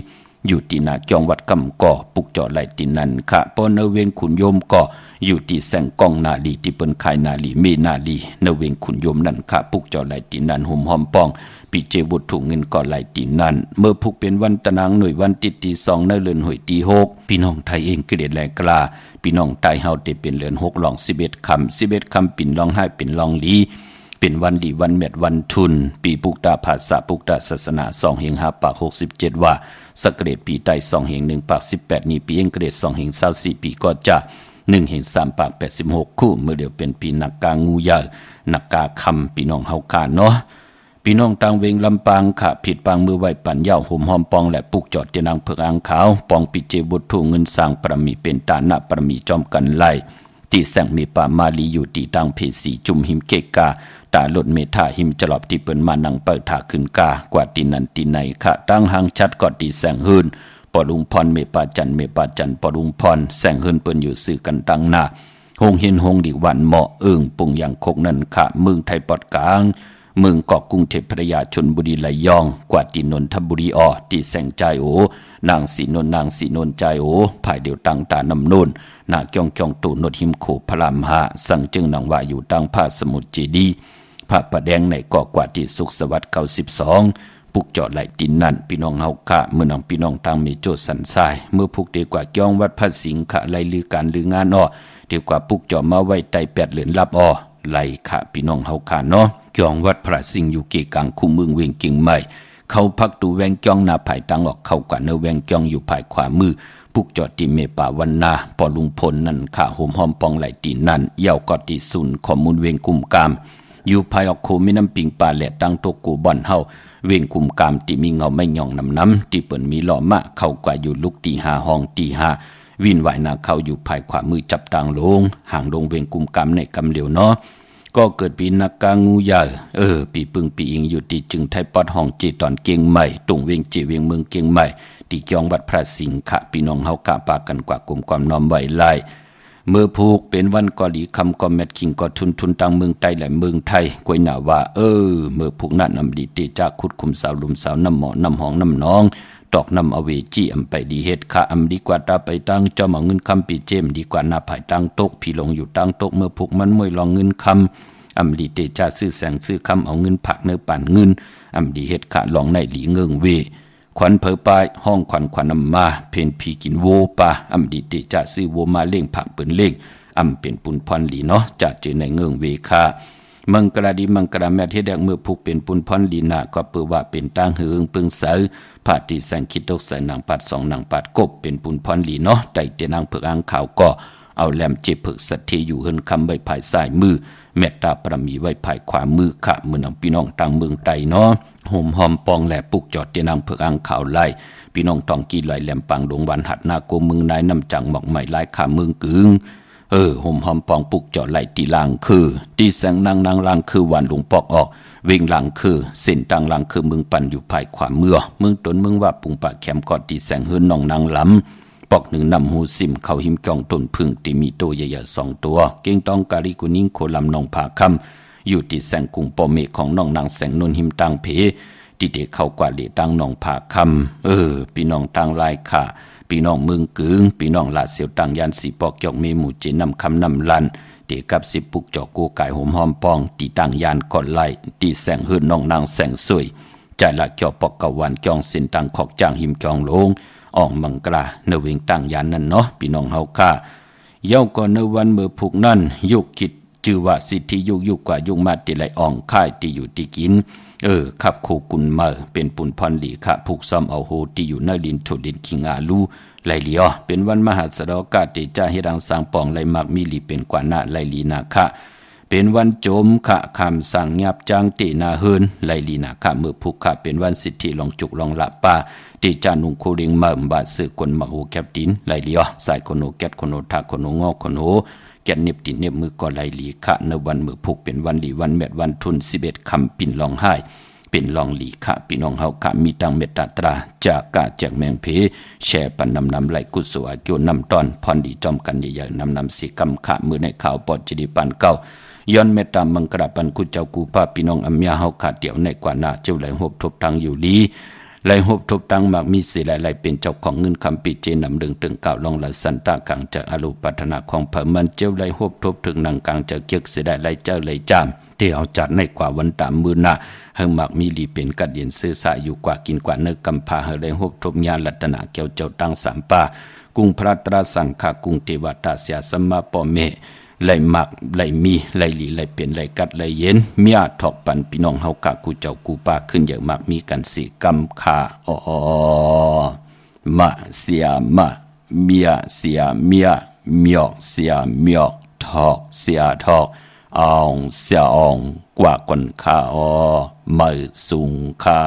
อยู่ที่นาจองวัดกำก่อปุกเจาะไหลตีนันค่ะปอนเวียงขุนโยมก่ออยู่ที่แสงกองนาลีที่เปิ้นขายนาลีเมนาลีนเวงขุนโยมนั่นค่ะปุกเจาะไหลตีนันห่มหอมปอง ปีเจบุตรถูกเงินก่อไหลตีนั่นเมื่อผูกเป็นวันตะนางหน่วยวันติดตี2ในเรือนหวยตี6พี่น้องไทยเองก็เด็ดแลกล้าพี่น้องไทยเฮาได้เป็นเรือน6ลอง11คำปิ่นลองให้เป็นลองลีเป็นวันดีวันเม็ดวันทุนปีปุกตาภาษาปุกตาศาสนา2เฮง5ปาก67ว่าสกเกตปีไต2เฮง1ปาก18นี้ปีเองเกรด2เฮง24ปีก็จะ1เฮง3ปาก86คู่เมื่อเดียวเป็นปีนักกางูใหญ่นักกาคำพี่น้องเฮาคาเนาะพี่น้องต่างเวงลำปางขะผิดปางมือไหวปั่นยาวห่มหอมปองและปุกจอดเจนางเผือกอ่างขาวปองปิเจบุตรถูเงินสร้างประมีเป็นตาหน้าประมีจอมกันไล่ที่แสงมีป่ามาลีอยู่ที่ตังเพสีจุมหิมเกกาตาหลดเมธาหิมจลอบที่เปิ้นมานังเปิดถาขึ้นกากว่าตีนันตีไหนขะตั้งหางชัดกอดตีแสงหืนปอลุงพรเมปาจันปอลุงพรแสงหืนเปิ้นอยู่สื่อกันตั้งหน้าหงเห็นหงดีวันเหมาะปุ่งอย่างคกนันขะเมืองไทยปอดกลางเมืองเกาะกรุงเทพพระยาชลบุรีไหลยองกว่าตีนนทบุรีอ้อตีแสงใจโอนางสีนนใจโอภายเดียวตังตานำนูนนาเกียงตูนดหิมโขพลามหาสั่งจึงนางว่าอยู่ตังผ้าสมุทรเจดีพระประแดงในเกาะกว่าที่สุขสวัสดิ์92ปุกจอดไหลตินนั่นพี่น้องเฮากะเมื่อนางพี่น้องตังมีโจสันทรายเมื่อพุกเดียวกว่าเกียงวัดพระสิงห์ขะไหลลือการลืองานอ้อเดียวกว่าปุกจอมาไว้ไต8เหรียญรับอ้อไหลขะพี่น้องเฮาคาเนาะเกียงวัดพระสิงห์อยู่เกกลางคู่เมืองเวียงเก่งใหม่เขาพักตูแวงเกียงหน้าภายตังออกเข้ากว่าเนื้อแวงเกียงอยู่ภายขวามือปุกจอดที่เมป่าวันนาปอลุงพลนั่นข้าห่มหอมปองไหลตีนั่นเย่ากอดที่ศูนย์ข้อมูลเวียงกุมกามอยู่ภายออกโคมีน้ำปิงป่าแหลตั้งโตกูบ่อนเฮาเวียงกุมกามที่มีเงาไม่หย่องน้ำที่เปิ่นมีหล่อมะเข้ากว่าอยู่ลุกตี5ห้องตี5วินไหวนาเข้าอยู่ภายขวามือจับต่างลงห่างลงเวียงกุมกามในกำเหลียวเนาะก็เกิดปีนักกางูใหญ่ปีปึงปีอิงอยู่ที่จึงไทยปอดห้องจีตอนเกียงใหม่ตรงเวียงจีเวียงเมืองเกียงใหม่ที่เกียงวัดพระสิงห์ขะพี่น้องเฮากะปากันกว่ากลุ่มความน้อมไหวไล่เมื่อผูกเป็นวันกอลีคำก็แมทคิงก็ทุนตังเมืองไทยและเมืองไทยกวยหน้าว่าเมื่อผูกนั่นนำดีเตจากขุดคุมสาวลุมสาวน้ำหมอน้ำหองน้ำน้องตอกน้ำอเวจีอำไปดีเฮ็ดข้าอำดีกว่าตาไปตั้งจอมเอาเงินคำปีเจมดีกว่าหน้าภายตั้งตกพี่ลงอยู่ตั้งตกเมื่อผูกมันมวยลองเงินคำอำดีเตจาซื้อแสงซื้อคำเอาเงินผักเนื้อปั่นเงินอำดีเฮ็ดขาลองในหลีเงิงเวขวัญเผอปายห้องขวัญนำมาเพนพีกินโวปาอำดีเตจาซื้อโวมาเล่งผักเปิ้นเล่งอำเป็นปุนพรหลีเนาะจะเจอในเงิงเวคามังกราดีมังกราแม่ที่แดกเมื่อผูกเป็นปุนพรหลีนาก็เปือว่าเป็นตั้งเฮืองปึงเสาผาติแสงคิดตกใส่นางปัด2นางปัดกบเป็นปุนพรหลีเนาะได้แต่นางเผือกอ่างขาวก็เอาแหลมเจ็บเผือกสัตทีอยู่เฮินคำใบภายซ้ายมือเมตตาประมีไว้ภายขวามือขะมือนางพี่น้องต่างเมืองไตเนาะห่มหอมปองแหลปุกจอดเตนางเผือกอ่างขาวไล่พี่น้องตองกีไหลแหลมปังดงวันหัดนาโกเมืองนายน้ำจังหมอกใหม่ไล่ขาเมืองกึ่งห่มหอมปองปุกจอดไหลตีลางคือตีแสงนางลางคือวันหลวงปอกออกวิ่งหลังคือเส้นต่างหลังคือเมืองปั่นอยู่ภายขวามือเมืองตนเมืองว่าปุงปากแคมกอดตีแสงเฮือนนองนางล้ำปอกหนึ่งนำหูซิมเขาหิมจองต้นพึ่งที่มีตัวใหญ่ๆ2ตัวเก่งตองกาลิกุนิ่งโคลำนองผาคำอยู่ที่แสงกุงปอเมของน้องนางแสงนนหิมตังเพที่เด็กเข้ากว่าเหลตังนองผาคำพี่น้องตังลายค่ะพี่น้องเมืองกึ่งพี่น้องลาเสียวตังยันสีปอกยอกเมหมู่เจนำคำนำลันเด็กกับสิปุกจอกโกไก่หอมหอมปองตีตังยานก่อนไล่ตีแสงเฮือนน้องนางแสงสวยใจละเกี่ยวปอกกะวันจองเส้นตังขอกจางหิมจองลงออกมังกราเนเวงตั้งยานนั่นเนาะพี่น้องเฮาค่าเย้าก่อนในวันเมื่อผูกนั่นยุกคิดจือว่าสิทธิยุกกว่ายุกมาติไหลอ่องค่ายที่อยู่ที่กินขับโคกุนมาเป็นปุนพรหลีค่ะผูกซ้อมเอาโหที่อยู่ในดินถุดินคิงอาลูไหลเลียเป็นวันมหัสดอกาเตจาเฮรังสางปองไหลมักมีหลีเป็นกว่าหน้าไหลลีนาค่ะเป็นวันโจมขะคำสั่งยับจางเตนาเฮินไหลลีนาค่ะเมื่อผูกค่ะเป็นวันสิทธิลองจุกลองละป้าตีจานุงโคเริงมาบาดสื่อคนมักโหแคบดินไหลเลียสายคนโหแกดคนโหทักคนโหงอกคนโหแกดเน็บติดเน็บมือก็ไหลลีค่ะในวันเมื่อผูกเป็นวันดีวันแมดวันทุน11คำปิ่นลองไห้เป็นลองหลีค่ะพี่น้องเฮาค่ะมีตังเมตตาตราจากกาแจกแมงเพแช่ปันนำไหลกุศลอากิวนำตอนพรดีจอมกันใหญ่ๆนำสีกำค่ะมือในข่าวปอดจิดีปันเก้าย้อนเมตตามังกราปันกุเจ้ากูป้าพี่น้องอัมยาเฮาค่ะเดี่ยวในกว่าหน้าเจ้าไหลหบทบทางอยู่ลี ไหลหบทบตังหมากมีสีไหลเป็นเจ้าของเงินคำปีเจนำดึงถึงเก่าลองละสันตากังจากอารมณ์ปัฒนาของเพิ่มมันเจ้าไหลหบทบถึงหนังกังจากเกียกสีไหลเจ้าไหลจามที่เอาจัดในกว่าวันตามมือหน้าเฮงหมากมีลีเป็นกัดเย็นซื้อสะอยู่กว่ากินกว่าเนื้อกำพาเฮไหลหบทบญาลัตนาเกี่ยวเจ้าตั้งสามป่ากุงพระตราสังฆากุงเทวตาเสียสมมาปอเมไหลหมักไหลมีไหลหลีไหลเปลี่ยนไหลกัดไหลเย็นเมียถอกปันพี่น้องเฮากะกูเจ้ากูป่าขึ้นเยอะมากมีกันสีกำคามะเสียมะเมียเสียเมียเมียกเสียเมียกถอกเสียถอกอองเสียอองกว่าคนคามือสูงคา